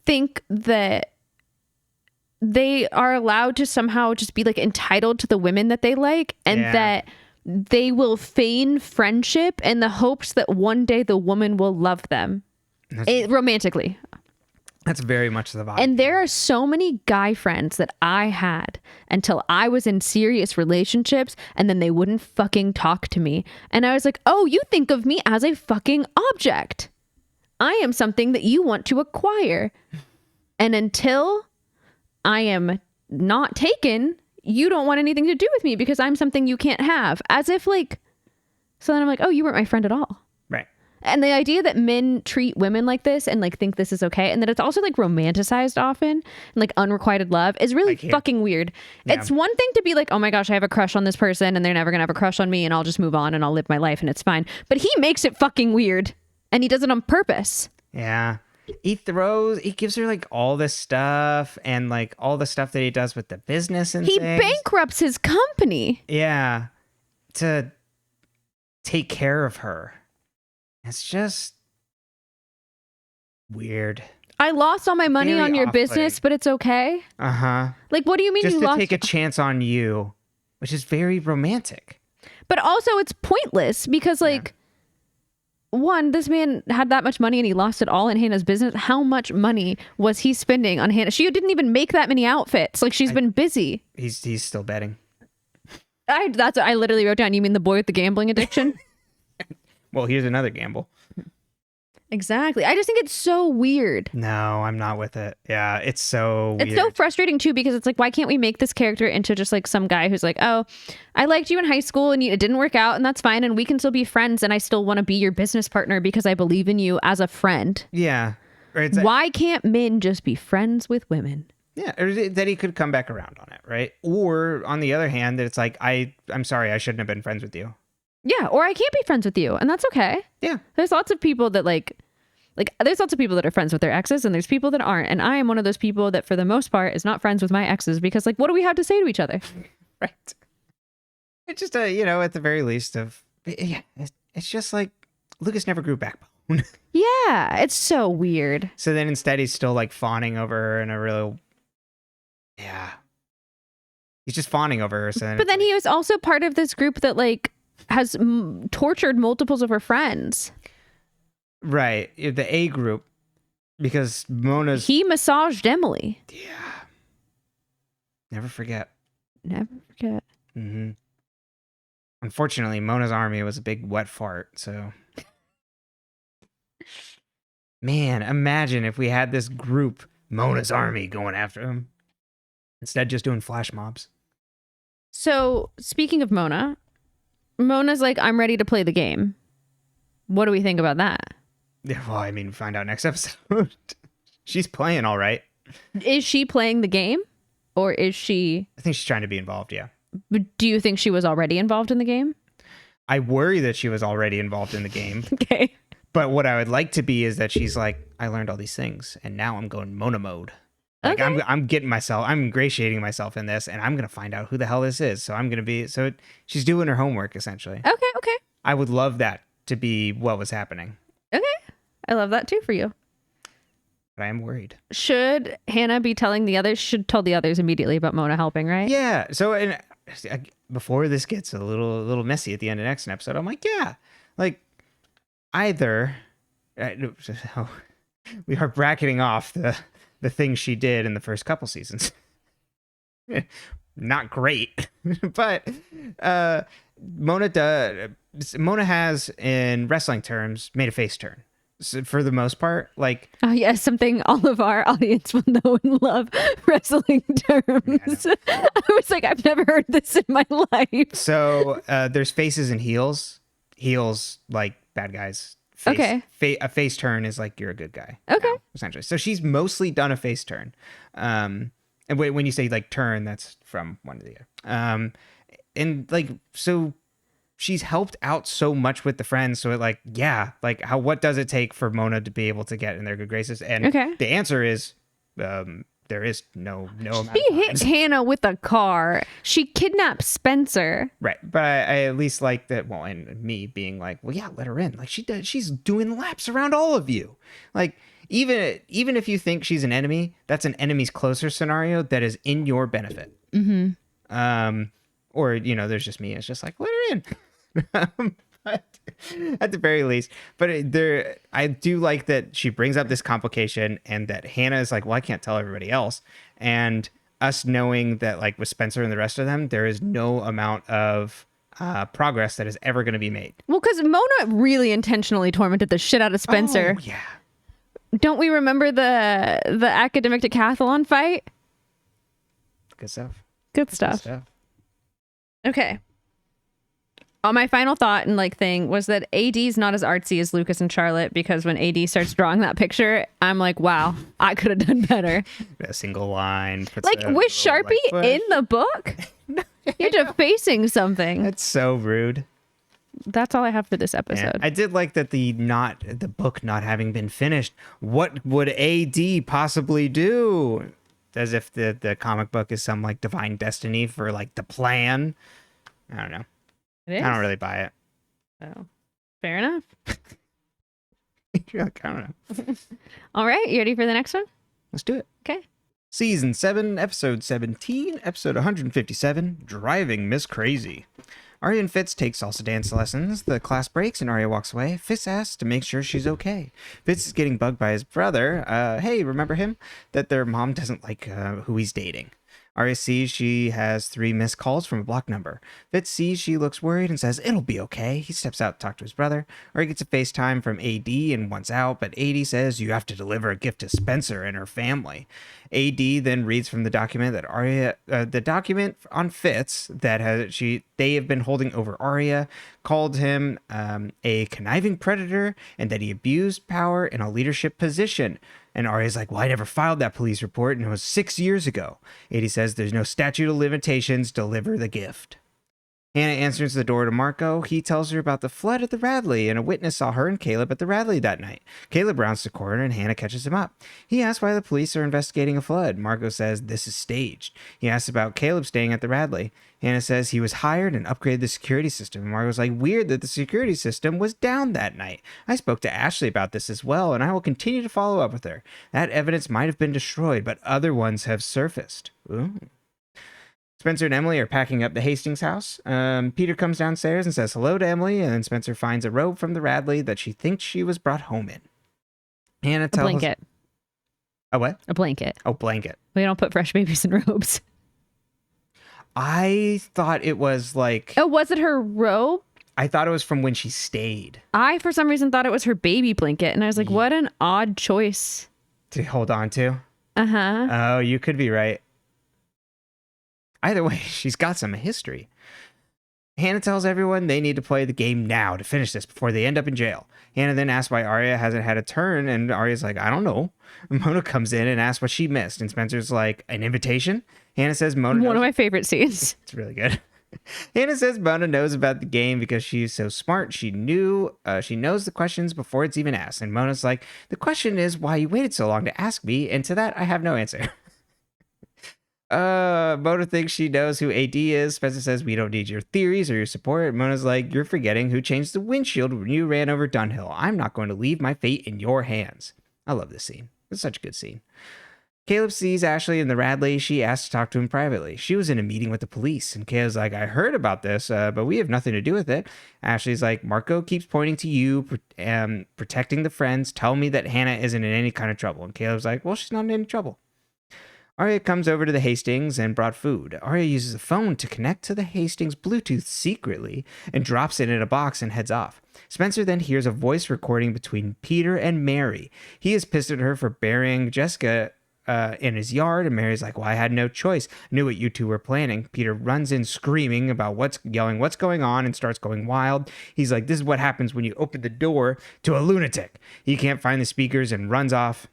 think that they are allowed to somehow just be like entitled to the women that they like, and that they will feign friendship in the hopes that one day the woman will love them romantically. That's very much the vibe. And there are so many guy friends that I had until I was in serious relationships, and then they wouldn't fucking talk to me. And I was like, oh, you think of me as a fucking object. I am something that you want to acquire. And until I am not taken, you don't want anything to do with me because I'm something you can't have. As if like, so then I'm like, oh, you weren't my friend at all. Right. And the idea that men treat women like this and like think this is okay, and that it's also like romanticized often and like unrequited love is really fucking weird. Yeah. It's one thing to be like, oh my gosh, I have a crush on this person and they're never gonna have a crush on me and I'll just move on and I'll live my life and it's fine. But he makes it fucking weird and he does it on purpose. Yeah. He gives her like all this stuff and like all the stuff that he does with the business and he things. Bankrupts his company. Yeah. To take care of her. It's just weird. I lost all my money Very on your off-putting. business, but it's okay. Uh-huh. Like, what do you mean just you to lost? take a chance on you, which is very romantic. But also it's pointless because like, one, this man had that much money and he lost it all in Hannah's business. How much money was he spending on Hannah? She didn't even make that many outfits. Like she's been busy. He's still betting. That's what I literally wrote down. You mean the boy with the gambling addiction? Well, here's another gamble. Exactly. I just think it's so weird. No, I'm not with it. Yeah, it's so weird. It's so frustrating too because it's like, why can't we make this character into just like some guy who's like, oh, I liked you in high school and it didn't work out and that's fine and we can still be friends and I still want to be your business partner because I believe in you as a friend. Yeah. Or why can't men just be friends with women? Yeah, or that he could come back around on it, right? Or on the other hand, that it's like, I'm sorry, I shouldn't have been friends with you. Yeah, or I can't be friends with you, and that's okay. Yeah. There's lots of people that like there's lots of people that are friends with their exes, and there's people that aren't, and I am one of those people that for the most part is not friends with my exes because like, what do we have to say to each other? Right. It's just at the very least it's just like Lucas never grew backbone. Yeah, it's so weird. So then instead he's still like fawning over her in a real, he's just fawning over her. So but then he was also part of this group that like has tortured multiples of her friends. Right. The A group, because he massaged Emily. Yeah. Never forget. Never forget. Mm-hmm. Unfortunately, Mona's army was a big wet fart, so. Man, imagine if we had this group, Mona's army, going after him. Instead, just doing flash mobs. So, speaking of Mona's like, I'm ready to play the game. What do we think about that? Yeah, well, I mean, find out next episode. She's playing all right. Is she playing the game? Or is she... I think she's trying to be involved, yeah. Do you think she was already involved in the game? I worry that she was already involved in the game. Okay. But what I would like to be is that she's like, I learned all these things, and now I'm going Mona mode. Like, okay. I'm ingratiating myself in this, and I'm going to find out who the hell this is. So I'm going to be... So she's doing her homework, essentially. Okay. I would love that to be what was happening. Okay. I love that too for you. But I am worried. Should Hannah be telling the others? Should tell the others immediately about Mona helping, right? Yeah. So before this gets a little messy at the end of next episode, I'm like, yeah, like either we are bracketing off the things she did in the first couple seasons. Not great, but Mona has, in wrestling terms, made a face turn. So for the most part, like... Oh, yes, something all of our audience will know and love, wrestling terms. I was like, I've never heard this in my life. So there's faces and heels. Heels, like, bad guys. Okay. A face turn is like, you're a good guy. Okay. Now, essentially. So she's mostly done a face turn. And when you say, like, turn, that's from one to the other. And, like, so... she's helped out so much with the friends. So what does it take for Mona to be able to get in their good graces? And the answer is, there is no amount. She hit Hannah with a car. She kidnapped Spencer. Right. But I at least like that. Well, and me being like, well, yeah, let her in. Like she's doing laps around all of you. Like even if you think she's an enemy, that's an enemy's closer scenario that is in your benefit. Mm-hmm. or, there's just me. It's just like, let her in. But at the very least, I do like that she brings up this complication and that Hannah is like, well, I can't tell everybody else. And us knowing that, like, with Spencer and the rest of them, there is no amount of progress that is ever going to be made. Well, because Mona really intentionally tormented the shit out of Spencer. Oh, yeah. Don't we remember the academic decathlon fight? Good stuff. Good stuff. Okay. My final thought and thing was that AD's not as artsy as Lucas and Charlotte, because when AD starts drawing that picture, I'm like, wow, I could have done better. A single line. With Sharpie in the book? You're defacing something. That's so rude. That's all I have for this episode. Yeah, I did like that the book not having been finished. What would AD possibly do? As if the comic book is some divine destiny for the plan. I don't know. I don't really buy it. Oh, fair enough. I don't know. All right, you ready for the next one? Let's do it. Okay. Season 7, Episode 17, Episode 157, Driving Miss Crazy. Aria and Fitz take salsa dance lessons. The class breaks and Aria walks away. Fitz asks to make sure she's okay. Fitz is getting bugged by his brother. Hey, remember him? That their mom doesn't like who he's dating. Aria sees she has 3 missed calls from a blocked number. Fitz sees she looks worried and says it'll be okay. He steps out to talk to his brother. Aria gets a FaceTime from AD and wants out, but AD says you have to deliver a gift to Spencer and her family. AD then reads from the document that Aria, the document on Fitz that they have been holding over Aria, called him a conniving predator and that he abused power in a leadership position. And Aria's like, well, I never filed that police report, and it was 6 years ago. AD says there's no statute of limitations. Deliver the gift. Hannah answers the door to Marco. He tells her about the flood at the Radley, and a witness saw her and Haleb at the Radley that night. Haleb rounds the corner, and Hannah catches him up. He asks why the police are investigating a flood. Marco says this is staged. He asks about Haleb staying at the Radley. Hannah says he was hired and upgraded the security system. And Marco's like, weird that the security system was down that night. I spoke to Ashley about this as well, and I will continue to follow up with her. That evidence might have been destroyed, but other ones have surfaced. Ooh. Spencer and Emily are packing up the Hastings house. Peter comes downstairs and says hello to Emily, and then Spencer finds a robe from the Radley that she thinks she was brought home in. Hannah tells... A blanket. A what? A blanket. Oh, blanket. We don't put fresh babies in robes. I thought it was Oh, was it her robe? I thought it was from when she stayed. I, for some reason, thought it was her baby blanket, and I was like, what an odd choice. To hold on to? Uh-huh. Oh, you could be right. Either way, she's got some history. Hannah tells everyone they need to play the game now to finish this before they end up in jail. Hannah then asks why Aria hasn't had a turn, and Aria's like, I don't know. Mona comes in and asks what she missed, and Spencer's like, an invitation? Hannah says Mona knows. One of my favorite scenes. It's really good. Hannah says Mona knows about the game because she's so smart. She knows the questions before it's even asked. And Mona's like, the question is why you waited so long to ask me, and to that I have no answer. Mona thinks she knows who AD is. Spencer says, we don't need your theories or your support. Mona's like, you're forgetting who changed the windshield when you ran over Dunhill. I'm not going to leave my fate in your hands. I love this scene. It's such a good scene. Haleb sees Ashley in the Radley. She asks to talk to him privately. She was in a meeting with the police, and Haleb's like, I heard about this, but we have nothing to do with it. Ashley's like, Marco keeps pointing to you, protecting the friends. Tell me that Hannah isn't in any kind of trouble. And Haleb's like, well, she's not in any trouble. Aria comes over to the Hastings and brought food. Aria uses a phone to connect to the Hastings Bluetooth secretly and drops it in a box and heads off. Spencer then hears a voice recording between Peter and Mary. He is pissed at her for burying Jessica in his yard, and Mary's like, well, I had no choice. I knew what you two were planning. Peter runs in screaming about yelling what's going on and starts going wild. He's like, this is what happens when you open the door to a lunatic. He can't find the speakers and runs off.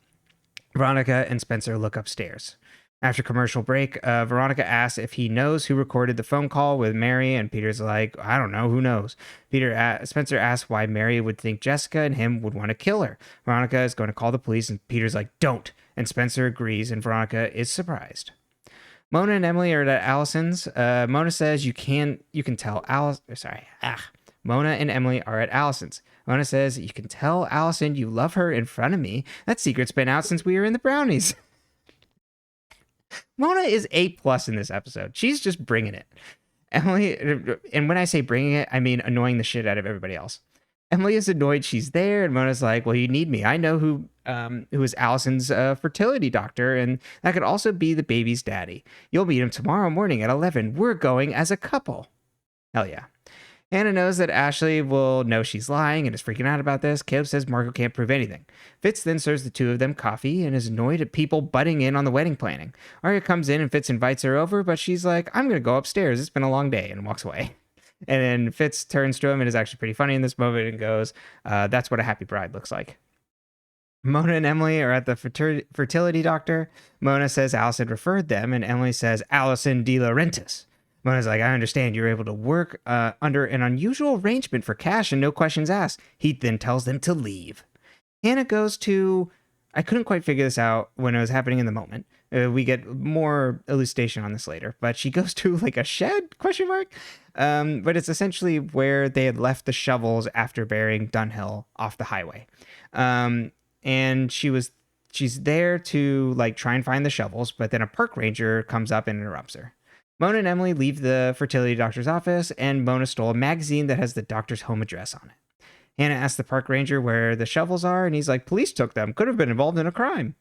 Veronica and Spencer look upstairs. After commercial break, Veronica asks if he knows who recorded the phone call with Mary, and Peter's like, I don't know, who knows? Spencer asks why Mary would think Jessica and him would want to kill her. Veronica is going to call the police, and Peter's like, don't. And Spencer agrees, and Veronica is surprised. Mona and Emily are at Allison's. Mona says you can tell Mona and Emily are at Allison's. Mona says you can tell Allison you love her in front of me. That secret's been out since we were in the brownies. Mona is A+ in this episode. She's just bringing it. Emily, and when I say bringing it, I mean annoying the shit out of everybody else. Emily is annoyed she's there, and Mona's like, well, you need me. I know who is Allison's fertility doctor, and that could also be the baby's daddy. You'll meet him tomorrow morning at 11. We're going as a couple. Hell yeah. Hannah knows that Ashley will know she's lying and is freaking out about this. Caleb says Marco can't prove anything. Fitz then serves the two of them coffee and is annoyed at people butting in on the wedding planning. Aria comes in and Fitz invites her over, but she's like, I'm going to go upstairs. It's been a long day, and walks away. And then Fitz turns to him and is actually pretty funny in this moment and goes, that's what a happy bride looks like. Mona and Emily are at the fertility doctor. Mona says Allison referred them, and Emily says Allison De Laurentiis. Mona's like, I understand you're able to work under an unusual arrangement for cash and no questions asked. He then tells them to leave. Hannah goes to... I couldn't quite figure this out when it was happening in the moment. We get more elucidation on this later. But she goes to like a shed, question mark? But it's essentially where they had left the shovels after burying Dunhill off the highway. And she's there to like try and find the shovels, but then a park ranger comes up and interrupts her. Mona and Emily leave the fertility doctor's office, and Mona stole a magazine that has the doctor's home address on it. Hannah asks the park ranger where the shovels are, and he's like, police took them. Could have been involved in a crime.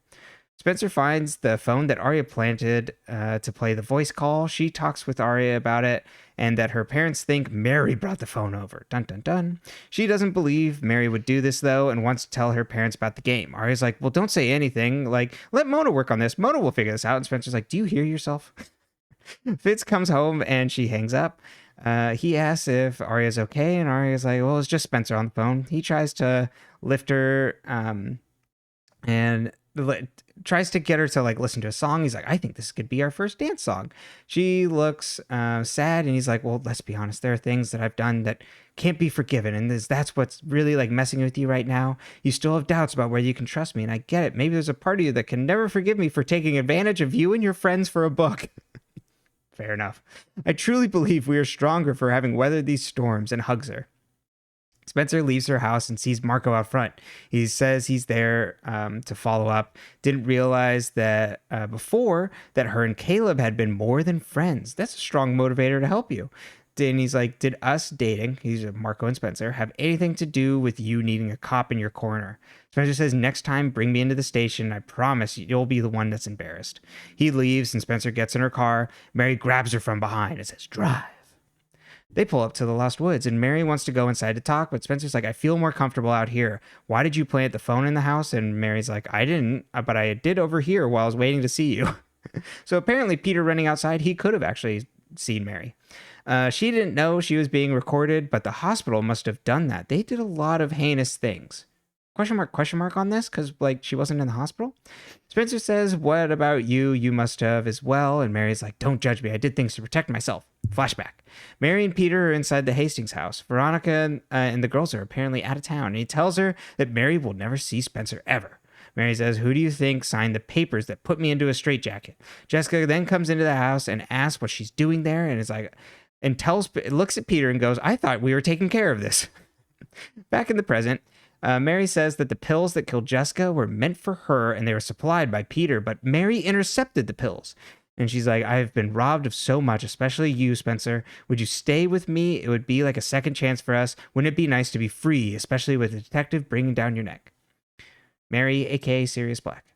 Spencer finds the phone that Aria planted to play the voice call. She talks with Aria about it, and that her parents think Mary brought the phone over. Dun, dun, dun. She doesn't believe Mary would do this, though, and wants to tell her parents about the game. Aria's like, well, don't say anything. Like, let Mona work on this. Mona will figure this out. And Spencer's like, do you hear yourself? Fitz comes home and she hangs up. He asks if Aria's okay, and Aria's like, well, it's just Spencer on the phone. He tries to lift her and tries to get her to like listen to a song. He's like, I think this could be our first dance song. She looks sad, and he's like, well, let's be honest, there are things that I've done that can't be forgiven, and that's what's really like messing with you right now. You still have doubts about whether you can trust me, and I get it. Maybe there's a part of you that can never forgive me for taking advantage of you and your friends for a book. Fair enough. I truly believe we are stronger for having weathered these storms, and hugs her. Spencer leaves her house and sees Marco out front. He says he's there to follow up. Didn't realize that before that her and Caleb had been more than friends. That's a strong motivator to help you. And he's like, did us dating, he's Marco and Spencer, have anything to do with you needing a cop in your corner? Spencer says, next time, bring me into the station. I promise you'll be the one that's embarrassed. He leaves, and Spencer gets in her car. Mary grabs her from behind and says, drive. They pull up to the Lost Woods, and Mary wants to go inside to talk, but Spencer's like, I feel more comfortable out here. Why did you plant the phone in the house? And Mary's like, I didn't, but I did over here while I was waiting to see you. So apparently Peter running outside, he could have actually seen Mary. She didn't know she was being recorded, but the hospital must have done that. They did a lot of heinous things. Question mark on this, because like she wasn't in the hospital. Spencer says, what about you? You must have as well. And Mary's like, don't judge me. I did things to protect myself. Flashback. Mary and Peter are inside the Hastings house. Veronica and the girls are apparently out of town, and he tells her that Mary will never see Spencer ever. Mary says, who do you think signed the papers that put me into a straitjacket? Jessica then comes into the house and asks what she's doing there, and is like, and looks at Peter and goes, I thought we were taking care of this. Back in the present, Mary says that the pills that killed Jessica were meant for her, and they were supplied by Peter, but Mary intercepted the pills. And she's like, I've been robbed of so much, especially you, Spencer. Would you stay with me? It would be like a second chance for us. Wouldn't it be nice to be free, especially with a detective bringing down your neck? Mary, a.k.a. Sirius Black.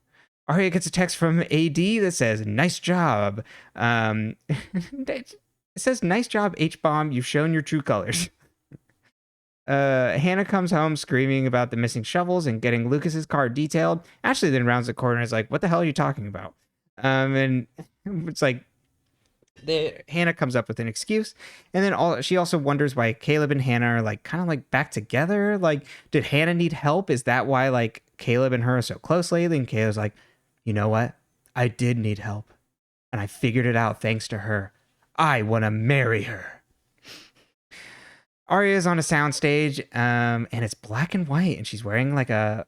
Aria gets a text from AD that says, nice job. It says, nice job, H-Bomb. You've shown your true colors. Hannah comes home screaming about the missing shovels and getting Lucas's car detailed. Ashley then rounds the corner and is like, what the hell are you talking about? And it's like, Hannah comes up with an excuse, and then she also wonders why Caleb and Hannah are like kind of like back together. Like, did Hannah need help? Is that why like Caleb and her are so close lately? And Caleb's like, you know what? I did need help, and I figured it out thanks to her. I want to marry her. Aria's on a soundstage, and it's black and white, and she's wearing like a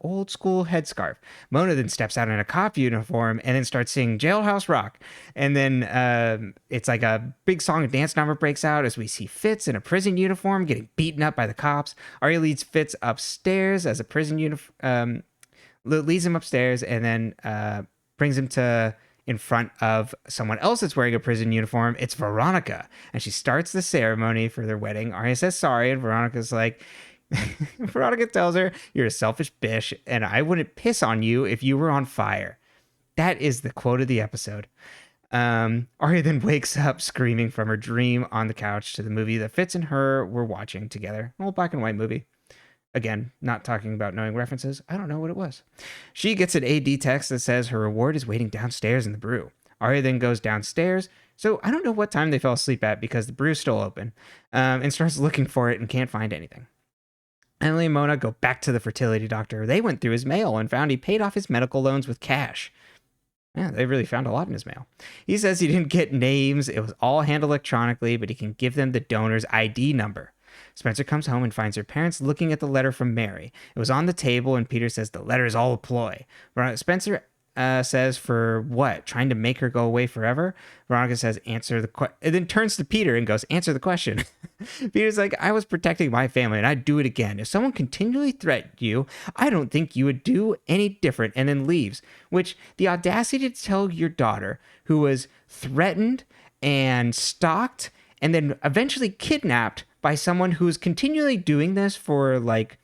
old school headscarf. Mona then steps out in a cop uniform and then starts singing Jailhouse Rock. And then it's like a big song and dance number breaks out as we see Fitz in a prison uniform getting beaten up by the cops. Aria leads Fitz upstairs as a prison uniform, leads him upstairs, and then brings him to in front of someone else that's wearing a prison uniform. It's Veronica. And she starts the ceremony for their wedding. Aria says sorry, and Veronica's like, Veronica tells her, "You're a selfish bitch, and I wouldn't piss on you if you were on fire." That is the quote of the episode. Aria then wakes up screaming from her dream on the couch to the movie that Fitz and her were watching together. An old black and white movie. Again, not talking about knowing references. I don't know what it was. She gets an AD text that says her reward is waiting downstairs in the brew. Aria then goes downstairs. So I don't know what time they fell asleep at because the brew's still open, and starts looking for it and can't find anything. Emily and Mona go back to the fertility doctor. They went through his mail and found he paid off his medical loans with cash. Yeah, they really found a lot in his mail. He says he didn't get names. It was all handled electronically, but he can give them the donor's ID number. Spencer comes home and finds her parents looking at the letter from Mary. It was on the table, and Peter says the letter is all a ploy. Spencer says, for what? Trying to make her go away forever? Veronica says, answer the question. And then turns to Peter and goes, answer the question. Peter's like, I was protecting my family, and I'd do it again. If someone continually threatened you, I don't think you would do any different, and then leaves. Which, the audacity to tell your daughter, who was threatened and stalked, and then eventually kidnapped by someone who's continually doing this for like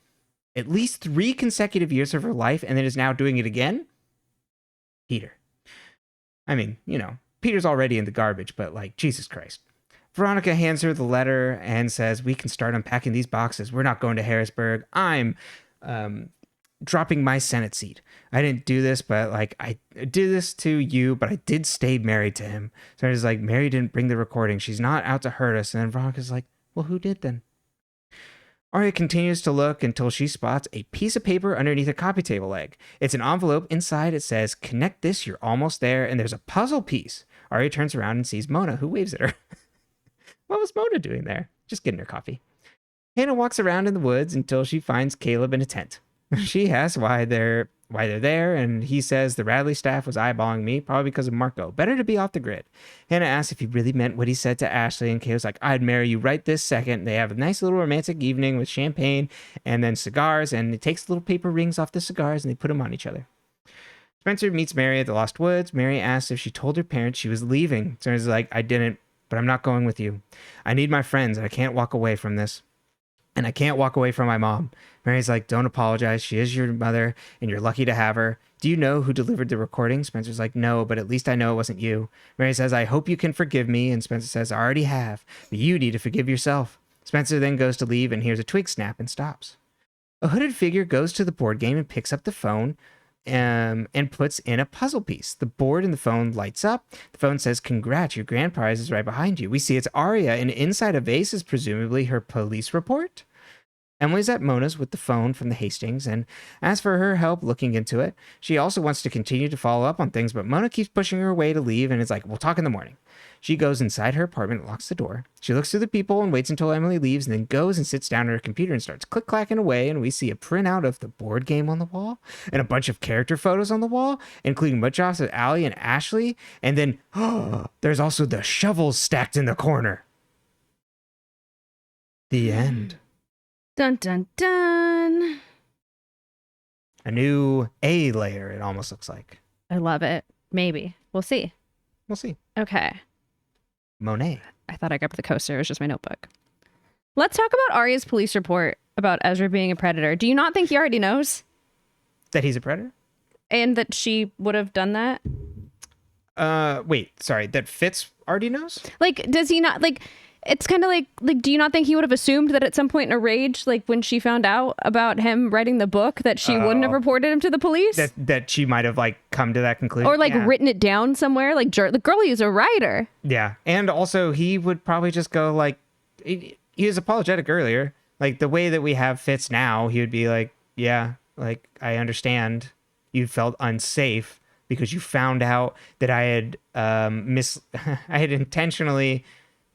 at least 3 consecutive years of her life, and then is now doing it again? Peter. I mean, Peter's already in the garbage, but like, Jesus Christ. Veronica hands her the letter and says, we can start unpacking these boxes. We're not going to Harrisburg. I'm dropping my Senate seat. I didn't do this, but like, I did this to you, but I did stay married to him. So I was like, Mary didn't bring the recording. She's not out to hurt us. And then Veronica's like, well, who did then? Aria continues to look until she spots a piece of paper underneath a coffee table leg. It's an envelope. Inside it says, connect this, you're almost there. And there's a puzzle piece. Aria turns around and sees Mona, who waves at her. What was Mona doing there? Just getting her coffee. Hannah walks around in the woods until she finds Haleb in a tent. She asks why they're there, and he says the Radley staff was eyeballing me, probably because of Marco. Better to be off the grid. Hannah asks if he really meant what he said to Ashley, and Kayla's like, I'd marry you right this second. They have a nice little romantic evening with champagne and then cigars, and he takes little paper rings off the cigars and they put them on each other. Spencer meets Mary at the Lost Woods. Mary asks if she told her parents she was leaving. Spencer's like, I didn't, but I'm not going with you. I need my friends, and I can't walk away from this. And I can't walk away from my mom. Mary's like, don't apologize. She is your mother, and you're lucky to have her. Do you know who delivered the recording? Spencer's like, no, but at least I know it wasn't you. Mary says, I hope you can forgive me. And Spencer says, I already have, but you need to forgive yourself. Spencer then goes to leave and hears a twig snap and stops. A hooded figure goes to the board game and picks up the phone and puts in a puzzle piece. The board and the phone lights up. The phone says, congrats, your grand prize is right behind you. We see it's Aria, and inside a vase is presumably her police report. Emily's at Mona's with the phone from the Hastings and asks for her help looking into it. She also wants to continue to follow up on things, but Mona keeps pushing her away to leave and is like, we'll talk in the morning. She goes inside her apartment and locks the door. She looks through the people and waits until Emily leaves, and then goes and sits down at her computer and starts click-clacking away, and we see a printout of the board game on the wall and a bunch of character photos on the wall, including much-offs of Allie and Ashley, and then there's also the shovels stacked in the corner. The end. Dun, dun, dun. A new A layer, it almost looks like. I love it. Maybe. We'll see. We'll see. Okay. Monet. I thought I grabbed the coaster. It was just my notebook. Let's talk about Aria's police report about Ezra being a predator. Do you not think he already knows? That he's a predator? And that she would have done that? Wait, sorry. That Fitz already knows? Like, does he not, like... It's kind of like, do you not think he would have assumed that at some point in a rage, like when she found out about him writing the book, that she wouldn't have reported him to the police? That she might have like come to that conclusion. Or like written it down somewhere. Like the girlie is a writer. Yeah. And also he would probably just go like, he was apologetic earlier. Like the way that we have Fitz now, he would be like, yeah, like I understand you felt unsafe because you found out that I had I had intentionally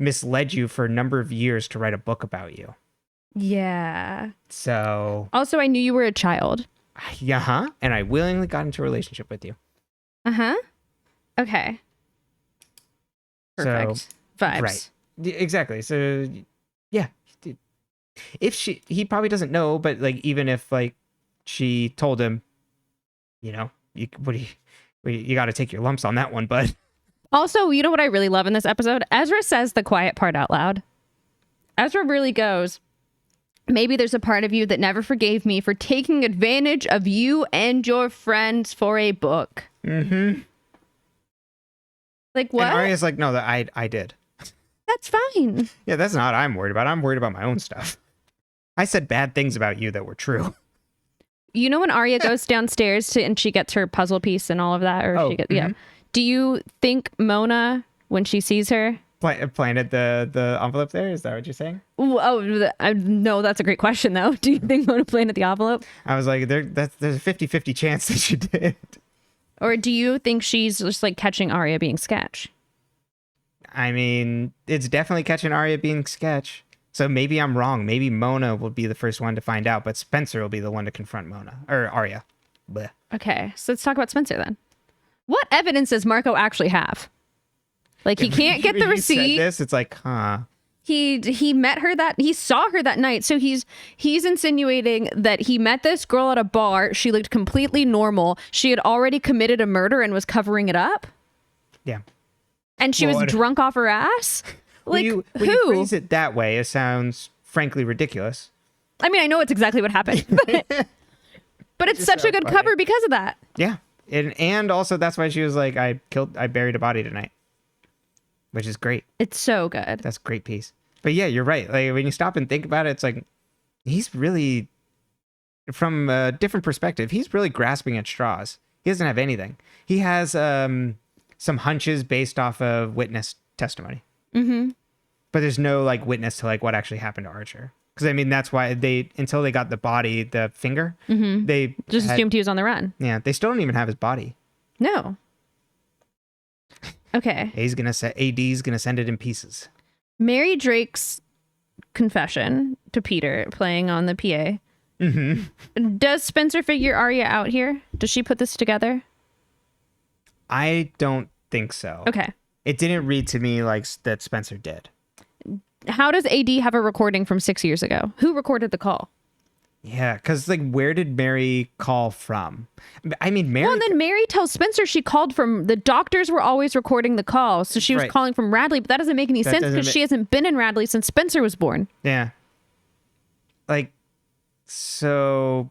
misled you for a number of years to write a book about you. Yeah. So. Also, I knew you were a child. Yeah. And I willingly got into a relationship with you. Uh-huh. Okay. Perfect. So, vibes. Right. Exactly. So, yeah. If he probably doesn't know, but like, even if like she told him, You got to take your lumps on that one, bud. Also, you know what I really love in this episode? Ezra says the quiet part out loud. Ezra really goes, maybe there's a part of you that never forgave me for taking advantage of you and your friends for a book. Mm-hmm. Like, what? And Aria's like, no, I did. That's fine. Yeah, that's not what I'm worried about. I'm worried about my own stuff. I said bad things about you that were true. You know when Aria goes downstairs and she gets her puzzle piece and all of that? Yeah. Do you think Mona, when she sees her... planted the envelope there? Is that what you're saying? No, that's a great question, though. Do you think Mona planted the envelope? I was like, there's a 50-50 chance that she did. Or do you think she's just like catching Aria being sketch? I mean, it's definitely catching Aria being sketch. So maybe I'm wrong. Maybe Mona will be the first one to find out, but Spencer will be the one to confront Mona or Aria. Blech. Okay, so let's talk about Spencer then. What evidence does Marco actually have? Like, he can't get the receipt. Said this, it's like, huh? He met her he saw her that night. So he's insinuating that he met this girl at a bar. She looked completely normal. She had already committed a murder and was covering it up. Yeah. And she was drunk off her ass? Like, when who? you phrase it that way, it sounds frankly ridiculous. I mean, I know it's exactly what happened, but it's such a good cover because of that. Yeah. And also that's why she was like, I buried a body tonight. Which is great. It's so good. That's a great piece. But yeah, you're right. Like when you stop and think about it, it's like he's really, from a different perspective, he's really grasping at straws. He doesn't have anything. He has some hunches based off of witness testimony. Mm-hmm. But there's no like witness to like what actually happened to Archer. Because I mean, that's why until they got the body, the finger, they just assumed he was on the run. Yeah, they still don't even have his body. No. Okay. AD's gonna send it in pieces. Mary Drake's confession to Peter playing on the PA. Mm-hmm. Does Spencer figure Aria out here? Does she put this together? I don't think so. Okay. It didn't read to me like that Spencer did. How does AD have a recording from 6 years ago? Who recorded the call? Yeah, because like, where did Mary call from? I mean, Mary. Well, and then Mary tells Spencer she called from. The doctors were always recording the call, so she was calling from Radley. But that doesn't make any sense because she hasn't been in Radley since Spencer was born. Yeah. Like, so,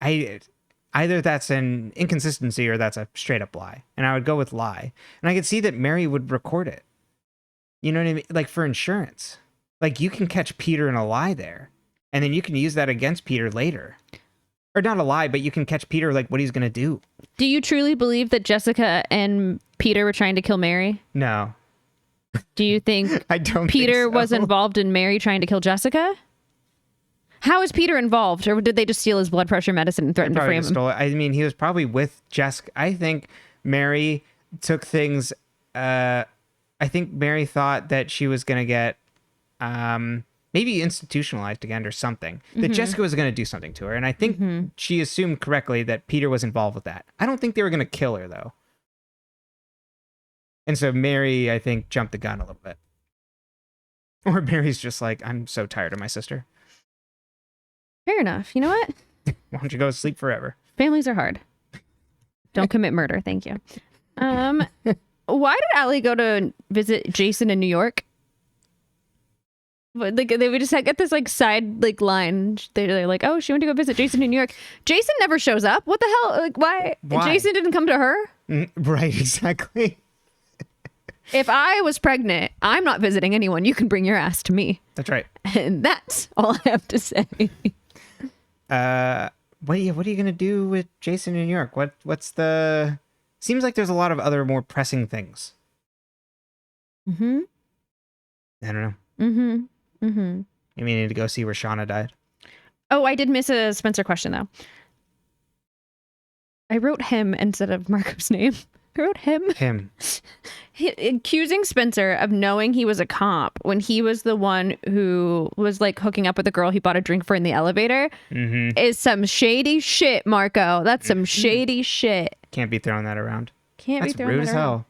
either that's an inconsistency or that's a straight up lie, and I would go with lie. And I could see that Mary would record it. You know what I mean? Like for insurance, like you can catch Peter in a lie there. And then you can use that against Peter later. Or not a lie, but you can catch Peter like what he's going to do. Do you truly believe that Jessica and Peter were trying to kill Mary? No. Do you think I don't Peter think so. was involved in Mary trying to kill Jessica? How is Peter involved? Or did they just steal his blood pressure medicine and threaten to frame him? I mean, he was probably with Jessica. I think Mary took things... I think Mary thought that she was going to get... maybe institutionalized again or something, that Jessica was going to do something to her. And I think she assumed correctly that Peter was involved with that. I don't think they were going to kill her, though. And so Mary, I think, jumped the gun a little bit. Or Mary's just like, I'm so tired of my sister. Fair enough. You know what? Why don't you go to sleep forever? Families are hard. Don't commit murder. Thank you. Why did Allie go to visit Jason in New York? Like they would just get this like side like line. They're like, oh, she went to go visit Jason in New York. Jason never shows up. What the hell? Like, why? Jason didn't come to her? Right, exactly. If I was pregnant, I'm not visiting anyone. You can bring your ass to me. That's right. And that's all I have to say. What are you gonna do with Jason in New York? What's the? Seems like there's a lot of other more pressing things. Mm-hmm. I don't know. Mm-hmm. Mm-hmm. You mean you need to go see where Shauna died? Oh, I did miss a Spencer question though. I wrote him instead of Marco's name. I wrote him. Him. Accusing Spencer of knowing he was a cop when he was the one who was like hooking up with a girl he bought a drink for in the elevator is some shady shit, Marco. That's some shady shit. Can't be throwing that around. That's rude as hell.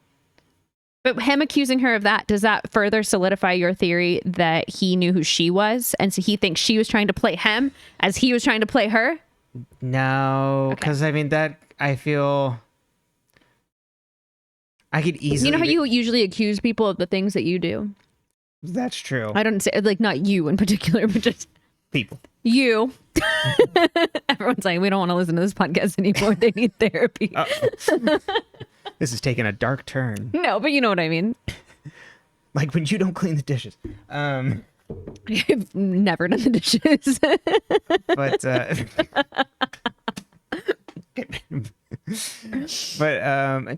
But him accusing her of that, does that further solidify your theory that he knew who she was? And so he thinks she was trying to play him as he was trying to play her? No, because I mean, that I feel I could easily. You know how you usually accuse people of the things that you do? That's true. I don't say, like, not you in particular, but just People. You. Everyone's like, we don't want to listen to this podcast anymore. They need therapy. This is taking a dark turn. No, but you know what I mean. Like when you don't clean the dishes. I've never done the dishes. But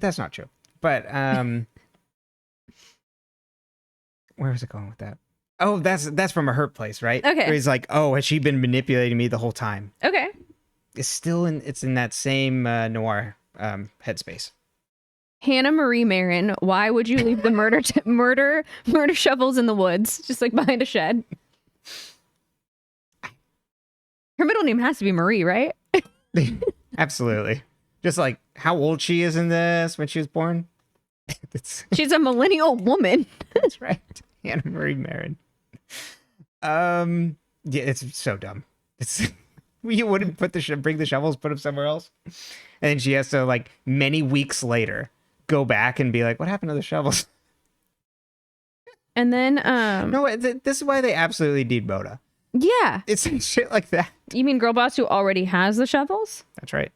that's not true. But where was it going with that? Oh, that's from A Hurt Place, right? Okay. Where he's like, oh, has she been manipulating me the whole time? Okay. It's in that same noir headspace. Hannah Marie Marin, why would you leave the murder shovels in the woods, just like behind a shed? Her middle name has to be Marie, right? Absolutely. Just like how old she is in this when she was born. She's a millennial woman. That's right. Hannah Marie Marin. Yeah, it's so dumb. It's you wouldn't bring the shovels, put them somewhere else, and then she has to like many weeks later go back and be like, "What happened to the shovels?" And then no, this is why they absolutely need Mona. Yeah, it's shit like that. You mean Girl Boss who already has the shovels? That's right,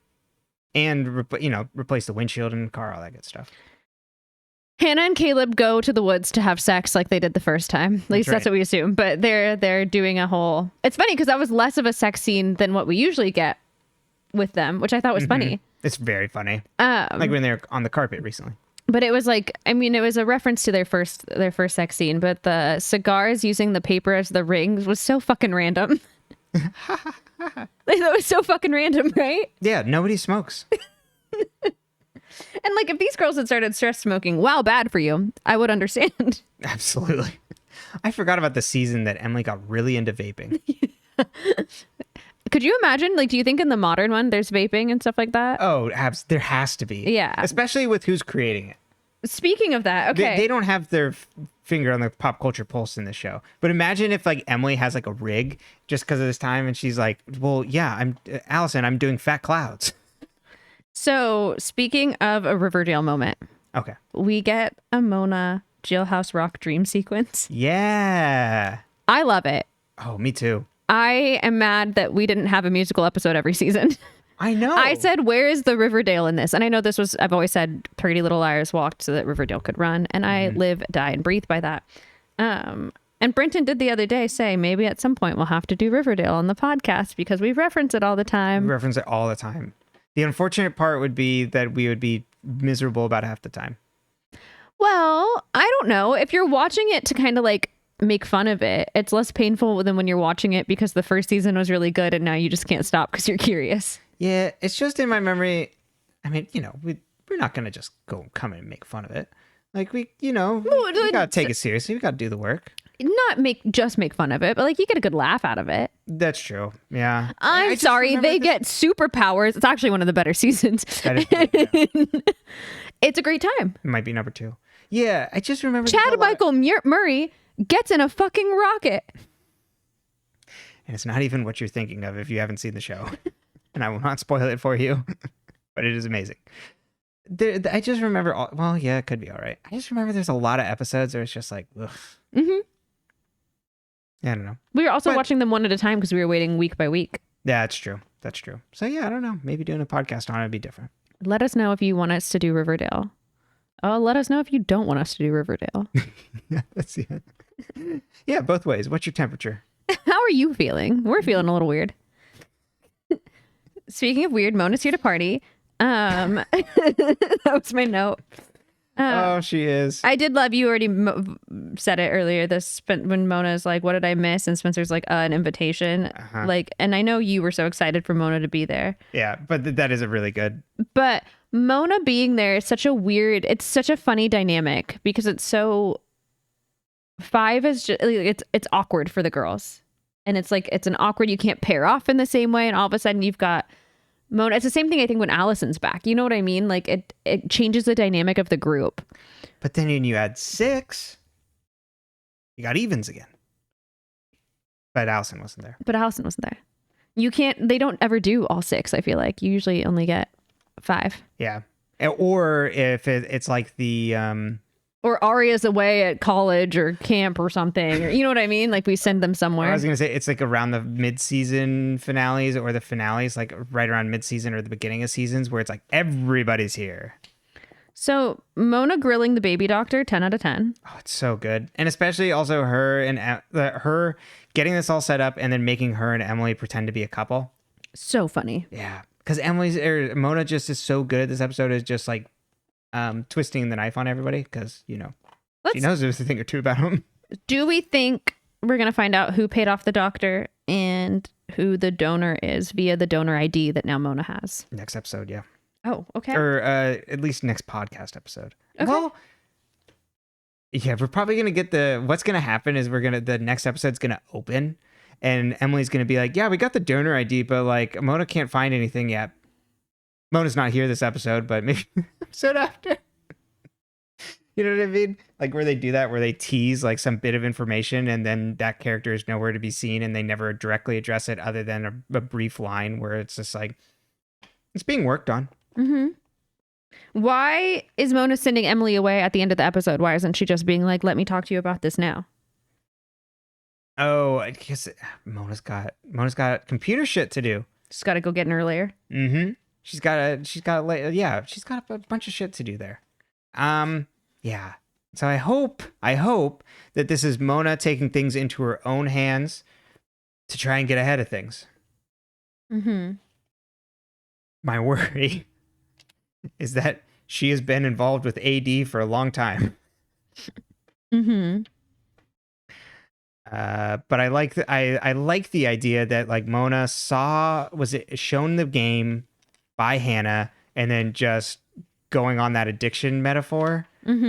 and replace the windshield and the car, all that good stuff. Hannah and Caleb go to the woods to have sex like they did the first time. At least that's what we assume. But they're doing a whole... It's funny because that was less of a sex scene than what we usually get with them, which I thought was funny. It's very funny. Like when they're on the carpet recently. But it was like, I mean, it was a reference to their first sex scene, but the cigars using the paper as the rings was so fucking random. That was so fucking random, right? Yeah, nobody smokes. And like, if these girls had started stress smoking, wow, bad for you, I would understand. Absolutely. I forgot about the season that Emily got really into vaping. Could you imagine? Like, do you think in the modern one there's vaping and stuff like that? Oh, there has to be. Yeah. Especially with who's creating it. Speaking of that, okay. They don't have their finger on the pop culture pulse in this show. But imagine if like Emily has like a rig just because of this time and she's like, well, yeah, Allison, I'm doing Fat Clouds. So, speaking of a Riverdale moment. Okay. We get a Mona Jailhouse Rock dream sequence. Yeah. I love it. Oh, me too. I am mad that we didn't have a musical episode every season. I know. I said, where is the Riverdale in this? And I know I've always said Pretty Little Liars walked so that Riverdale could run. And I live, die, and breathe by that. And Brenton did the other day say, maybe at some point we'll have to do Riverdale on the podcast because we reference it all the time. We reference it all the time. The unfortunate part would be that we would be miserable about half the time. Well, I don't know. If you're watching it to kind of like make fun of it, it's less painful than when you're watching it because the first season was really good and now you just can't stop because you're curious. Yeah, it's just in my memory. I mean, we're not going to just come in and make fun of it. Like, we got to take it seriously. We got to do the work. Not make fun of it, but like you get a good laugh out of it. That's true. Yeah. I'm sorry, they get superpowers. It's actually one of the better seasons. That is true, yeah. It's a great time. It might be number 2. Yeah, I just remember Chad Michael Murray gets in a fucking rocket. And it's not even what you're thinking of if you haven't seen the show. And I will not spoil it for you, but it is amazing. I just remember, it could be all right. I just remember there's a lot of episodes where it's just like, ugh. Mm-hmm. Yeah, I don't know. We were also watching them one at a time because we were waiting week by week. Yeah, that's true. That's true. So yeah, I don't know. Maybe doing a podcast on it would be different. Let us know if you want us to do Riverdale. Oh, let us know if you don't want us to do Riverdale. Yeah, that's it. Yeah, both ways. What's your temperature? How are you feeling? We're feeling a little weird. Speaking of weird, Mona's here to party. That was my note. Oh, she is. I did love, you already said it earlier, when Mona's like, what did I miss? And Spencer's like, an invitation. Like, and I know you were so excited for Mona to be there. Yeah, but that isn't really good. But Mona being there is it's such a funny dynamic because it's so... 5 is just, it's awkward for the girls. And it's like, it's an awkward, you can't pair off in the same way. And all of a sudden you've got Mona. It's the same thing I think when Allison's back. You know what I mean? Like it changes the dynamic of the group. But then when you add 6, you got evens again. But Allison wasn't there. They don't ever do all 6, I feel like. You usually only get 5. Yeah. Or if it's like the Or Aria's away at college or camp or something. Or, you know what I mean? Like we send them somewhere. I was gonna say it's like around the mid-season finales or the finales, like right around mid-season or the beginning of seasons, where it's like everybody's here. So Mona grilling the baby doctor, 10 out of 10. Oh, it's so good, and especially also her and her getting this all set up and then making her and Emily pretend to be a couple. So funny. Yeah, because Mona just is so good at this episode. Is just like twisting the knife on everybody because she knows there's a thing or two about him. Do we think we're gonna find out who paid off the doctor and who the donor is via the donor ID that now Mona has? Next episode, yeah. Oh, okay. Or at least next podcast episode. Okay. Well, yeah, we're probably gonna get what's gonna happen is the next episode's gonna open and Emily's gonna be like, yeah, we got the donor ID, but like Mona can't find anything yet. Mona's not here this episode, but maybe episode after. You know what I mean? Like where they do that, where they tease like some bit of information and then that character is nowhere to be seen and they never directly address it other than a brief line where it's just like, it's being worked on. Mm-hmm. Why is Mona sending Emily away at the end of the episode? Why isn't she just being like, let me talk to you about this now? Oh, I guess Mona's got computer shit to do. She's got to go get in earlier. Mm-hmm. She's got a bunch of shit to do there. Yeah. So I hope that this is Mona taking things into her own hands to try and get ahead of things. Mm-hmm. My worry is that she has been involved with AD for a long time. Mm-hmm. But I like the idea that like Mona was it shown the game by Hannah and then just going on that addiction metaphor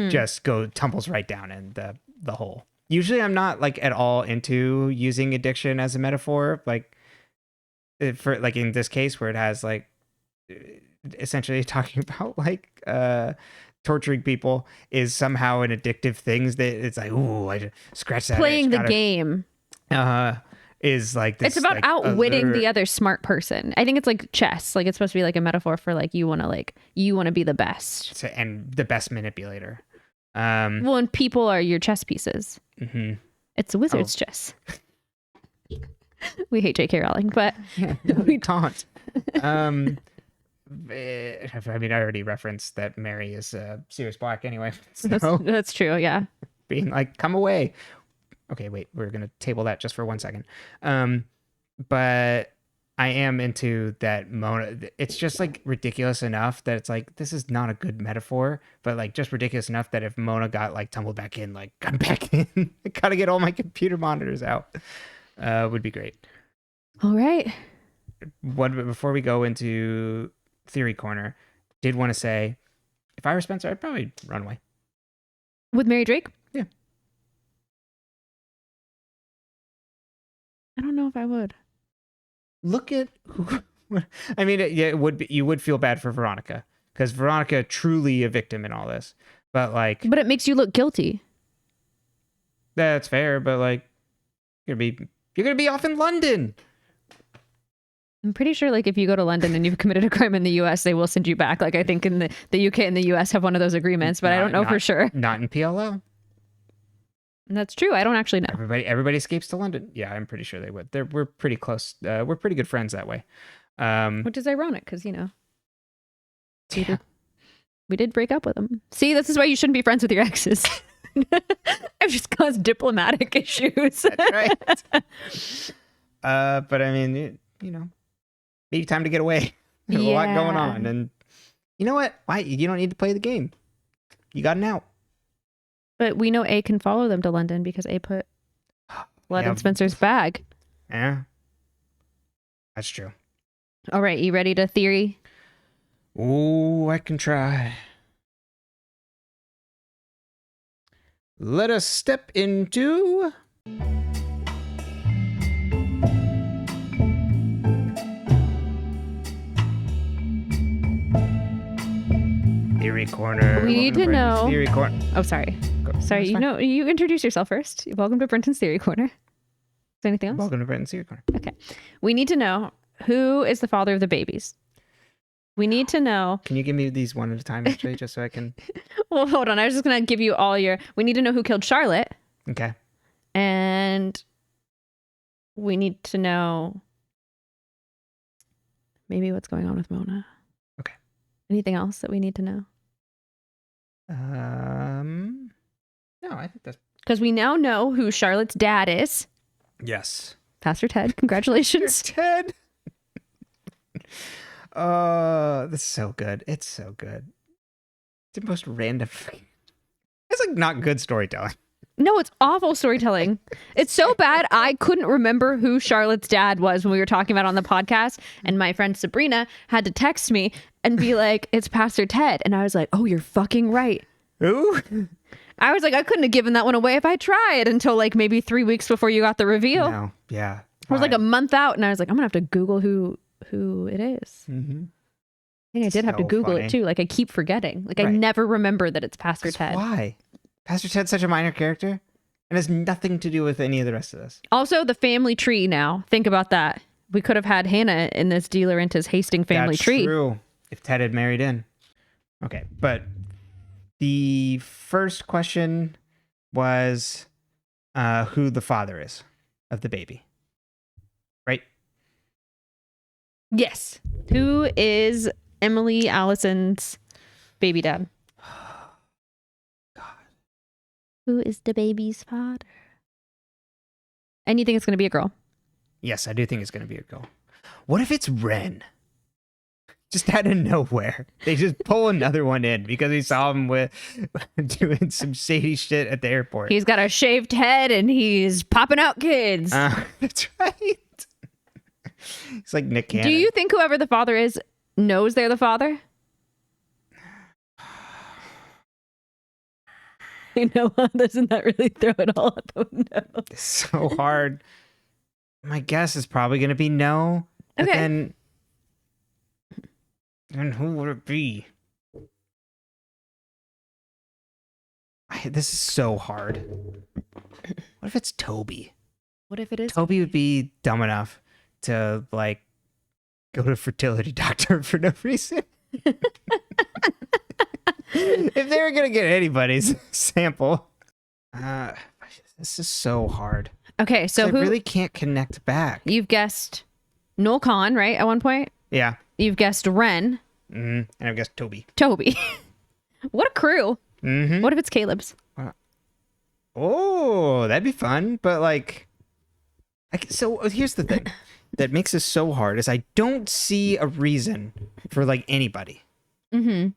just tumbles right down in the hole. Usually I'm not like at all into using addiction as a metaphor, like for like in this case where it has like essentially talking about like torturing people is somehow an addictive things that it's like, ooh, I just scratch that. Playing the game. Is like this, it's about like, outwitting the other smart person. I think it's like chess. Like it's supposed to be like a metaphor for like you want to be the best and the best manipulator. Well, and people are your chess pieces. Mm-hmm. It's a wizard's chess. We hate J.K. Rowling, but we can't. I mean, I already referenced that Mary is Sirius Black anyway. So that's true. Yeah. Being like, come away. Okay, wait, we're going to table that just for 1 second. But I am into that Mona. It's just like ridiculous enough that it's like, this is not a good metaphor, but like just ridiculous enough that if Mona got like tumbled back in, like I'm back in, I got to get all my computer monitors out, would be great. All right. Before we go into Theory Corner, did want to say, if I were Spencer, I'd probably run away. With Mary Drake? Yeah. I don't know if I would. Look at who. I mean, it would be, you would feel bad for Veronica because Veronica truly a victim in all this, but it makes you look guilty. That's fair, but like you're gonna be off in London. I'm pretty sure like if you go to London and you've committed a crime in the US, they will send you back. Like I think in the UK and the US have one of those agreements, but I don't know for sure. Not in PLO. That's true. I don't actually know. Everybody escapes to London. Yeah, I'm pretty sure they would. We're pretty close. We're pretty good friends that way. Which is ironic because, we did break up with them. See, this is why you shouldn't be friends with your exes. I've just caused diplomatic issues. That's right. But I mean, maybe time to get away. There's a lot going on. And you know what? Why? You don't need to play the game. You got an out. But we know A can follow them to London because A put blood in Spencer's bag. Yeah. That's true. All right. You ready to theory? Oh, I can try. Let us step into... Theory Corner. We need to know... Theory Corner. Oh, sorry. Sorry, you introduce yourself first. Welcome to Brenton's Theory Corner. Is there anything else? Welcome to Brenton's Theory Corner. Okay. We need to know who is the father of the babies. We need to know. Can you give me these one at a time, actually, just so I can... Well, hold on. I was just going to give you all your... We need to know who killed Charlotte. Okay. And we need to know maybe what's going on with Mona. Okay. Anything else that we need to know? No, I think that's... Because we now know who Charlotte's dad is. Yes. Pastor Ted. Congratulations. Ted. This is so good. It's so good. It's the most random... It's like not good storytelling. No, it's awful storytelling. It's so bad. I couldn't remember who Charlotte's dad was when we were talking about it on the podcast. And my friend Sabrina had to text me and be like, it's Pastor Ted. And I was like, oh, you're fucking right. Who? I was like, I couldn't have given that one away if I tried until like maybe 3 weeks before you got the reveal. No, yeah. I was like a month out and I was like, I'm going to have to Google who it is. Mm-hmm. I think I did have to Google it too. Like I keep forgetting. Like I never remember that it's Pastor Ted. Why? Pastor Ted's such a minor character and has nothing to do with any of the rest of this. Also, the family tree now. Think about that. We could have had Hannah in this De Laurentiis Hastings family tree. That's true. If Ted had married in. Okay, but the first question was who the father is of the baby. Right? Yes. Who is Emily Allison's baby dad? Who is the baby's father? And you think it's going to be a girl? Yes, I do think it's going to be a girl. What if it's Ren? Just out of nowhere. They just pull another one in because he saw him with doing some shady shit at the airport. He's got a shaved head and he's popping out kids. That's right. It's like Nick Cannon. Do you think whoever the father is knows they're the father? I know, doesn't that really throw it all out the window? It's so hard. My guess is probably going to be no. But okay. Then who would it be? This is so hard. What if it's Toby? What if it is? Toby would be dumb enough to like go to a fertility doctor for no reason. If they were gonna get anybody's sample, this is so hard. Okay, so who I really can't connect back. You've guessed Noel Kahn, right? At one point, yeah. You've guessed Ren, and I've guessed Toby. What a crew! Mm-hmm. What if it's Caleb's? Oh, that'd be fun. But like, so here's the thing that makes this so hard is I don't see a reason for like anybody. Mm-hmm.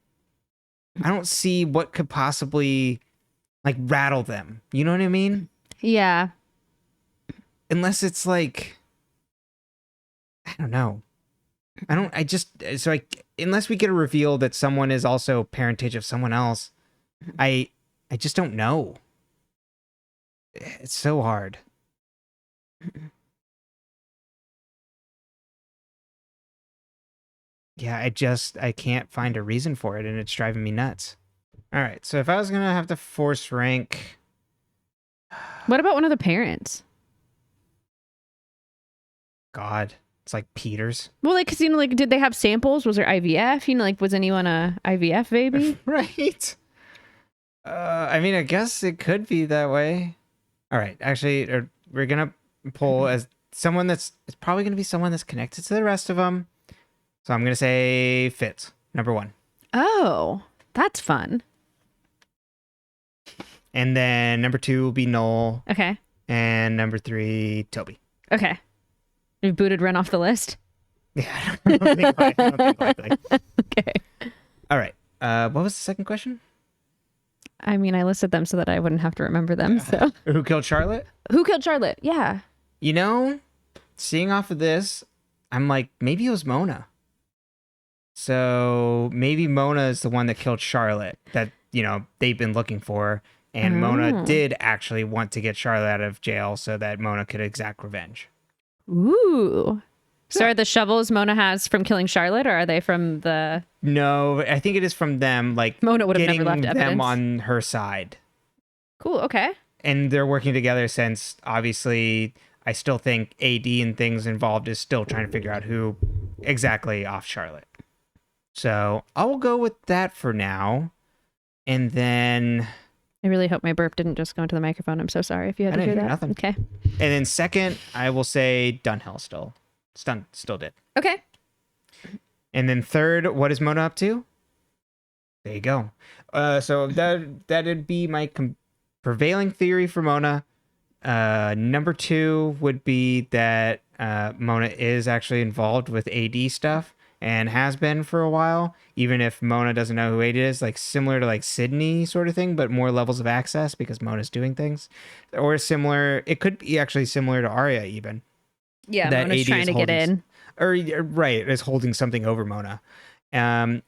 I don't see what could possibly like rattle them. You know what I mean? Yeah. Unless it's like, I don't know. Unless we get a reveal that someone is also parentage of someone else, I just don't know. It's so hard. Yeah, I can't find a reason for it, and it's driving me nuts. All right, so if I was gonna have to force rank, what about one of the parents? God, it's like Peter's. Well, like, 'cause, you know, like, did they have samples? Was there IVF? You know, like, was anyone a IVF baby? Right. I mean, I guess it could be that way. All right, actually, we're gonna pull as someone it's probably gonna be someone that's connected to the rest of them. So I'm gonna say Fitz, number 1. Oh, that's fun. And then number 2 will be Noel. Okay. And number 3, Toby. Okay. You booted Ren off the list? Yeah, I don't think likely. Okay. All right. What was the second question? I mean, I listed them so that I wouldn't have to remember them. So Who killed Charlotte? Who killed Charlotte? Yeah. You know, seeing off of this, I'm like, maybe it was Mona. So maybe Mona is the one that killed Charlotte that, you know, they've been looking for. And Mona did actually want to get Charlotte out of jail so that Mona could exact revenge. Ooh. So are the shovels Mona has from killing Charlotte, or are they from the... No, I think it is from them, like, Mona would have never left them evidence. on her side. Cool, okay. And they're working together since, obviously, I still think AD and things involved is still trying to figure out who exactly off Charlotte. So I'll go with that for now. And then... I really hope my burp didn't just go into the microphone. I'm so sorry if you had to hear that. Nothing. Okay. And then second, I will say Dunhill still did. Okay. And then third, what is Mona up to? There you go. So that'd be my prevailing theory for Mona. Number 2 would be that Mona is actually involved with AD stuff and has been for a while, even if Mona doesn't know who AD is, like similar to like Sydney sort of thing, but more levels of access because Mona's doing things. Or similar, it could be actually similar to Aria even. Yeah, that Mona's AD trying to get in. Or right, is holding something over Mona.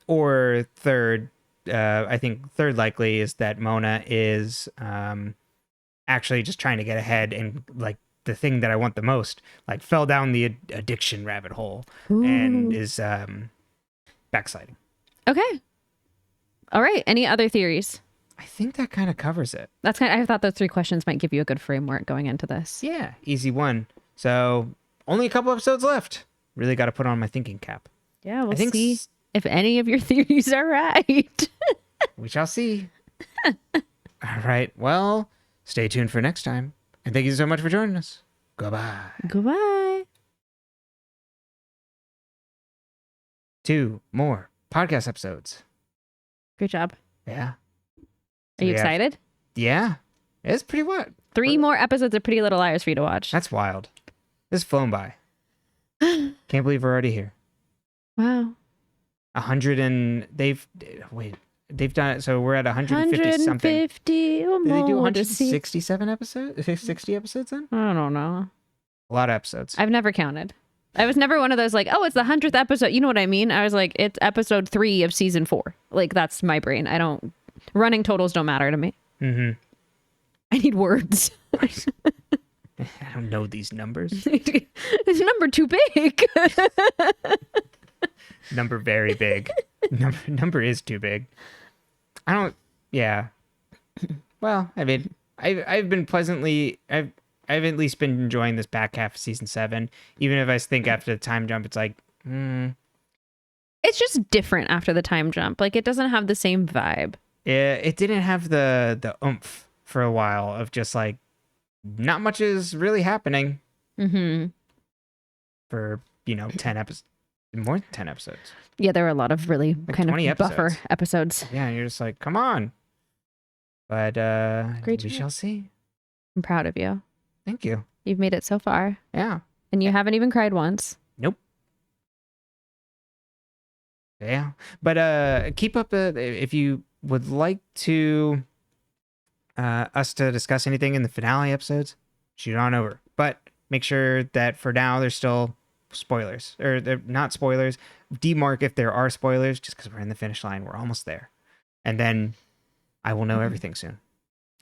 Or third, I think third likely is that Mona is actually just trying to get ahead and like the thing that I want the most, like fell down the addiction rabbit hole. Ooh. And is backsliding. Okay. All right. Any other theories? I think that kind of covers it. I thought those 3 questions might give you a good framework going into this. Yeah, easy one. So only a couple episodes left. Really got to put on my thinking cap. Yeah, we'll see if any of your theories are right. We shall see. All right. Well, stay tuned for next time. And thank you so much for joining us. Goodbye. Goodbye. 2 more podcast episodes. Great job. Yeah. Are you excited? Yeah. It's pretty what? 3 more episodes of Pretty Little Liars for you to watch. That's wild. This has flown by. Can't believe we're already here. Wow. 100 and they've done it. So we're at 150 something. 150 or more. Did they do 167 episodes? 60 episodes then? I don't know. A lot of episodes. I've never counted. I was never one of those like, oh, it's the 100th episode. You know what I mean? I was like, it's episode 3 of season 4. Like, that's my brain. Running totals don't matter to me. Mm-hmm. I need words. I don't know these numbers. It's number too big. Number very big. Number is too big. Yeah. Well, I mean, I've been pleasantly, I've at least been enjoying this back half of season 7. Even if I think after the time jump, it's like, It's just different after the time jump. Like, it doesn't have the same vibe. Yeah, it didn't have the oomph for a while of just like, not much is really happening. Mm-hmm. For, 10 episodes. More than 10 episodes. Yeah, there were a lot of really like kind of buffer episodes. Yeah, and you're just like, come on. But Great we shall see. I'm proud of you. Thank you. You've made it so far. Yeah. And you haven't even cried once. Nope. Yeah. But keep up if you would like to us to discuss anything in the finale episodes, shoot on over. But make sure that for now there's still spoilers, or they're not spoilers. Demark if there are spoilers, just because we're in the finish line. We're almost there. And then I will know everything soon.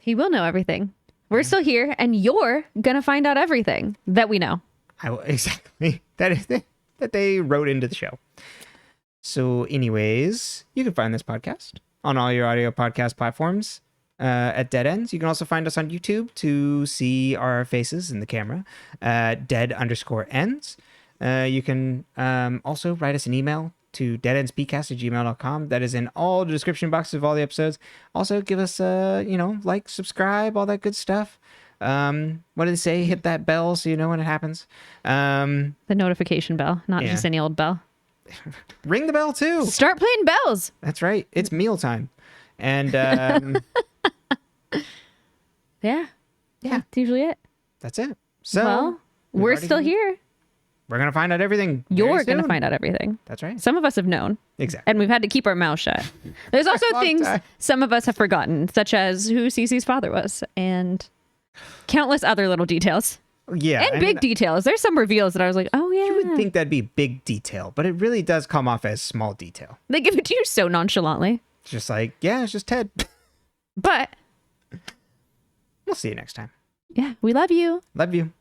He will know everything. We're still here, and you're gonna find out everything that we know. I will, exactly. That they wrote into the show. So anyways, you can find this podcast on all your audio podcast platforms at Dead Ends. You can also find us on YouTube to see our faces in the camera, dead_ends. You can also write us an email to deadendspcast@gmail.com. That is in all the description boxes of all the episodes. Also give us like, subscribe, all that good stuff. What did they say? Hit that bell so you know when it happens. The notification bell, not just any old bell. Ring the bell too. Start playing bells. That's right. It's mealtime. And yeah. That's usually it. That's it. So we're still here. We're going to find out everything. You're going to find out everything. That's right. Some of us have known. Exactly. And we've had to keep our mouth shut. There's also things some of us have forgotten, such as who Cece's father was and countless other little details. Yeah. And big details. There's some reveals that I was like, oh, yeah. You would think that'd be big detail, but it really does come off as small detail. They give it to you so nonchalantly. It's just like, yeah, it's just Ted. But we'll see you next time. Yeah, we love you. Love you.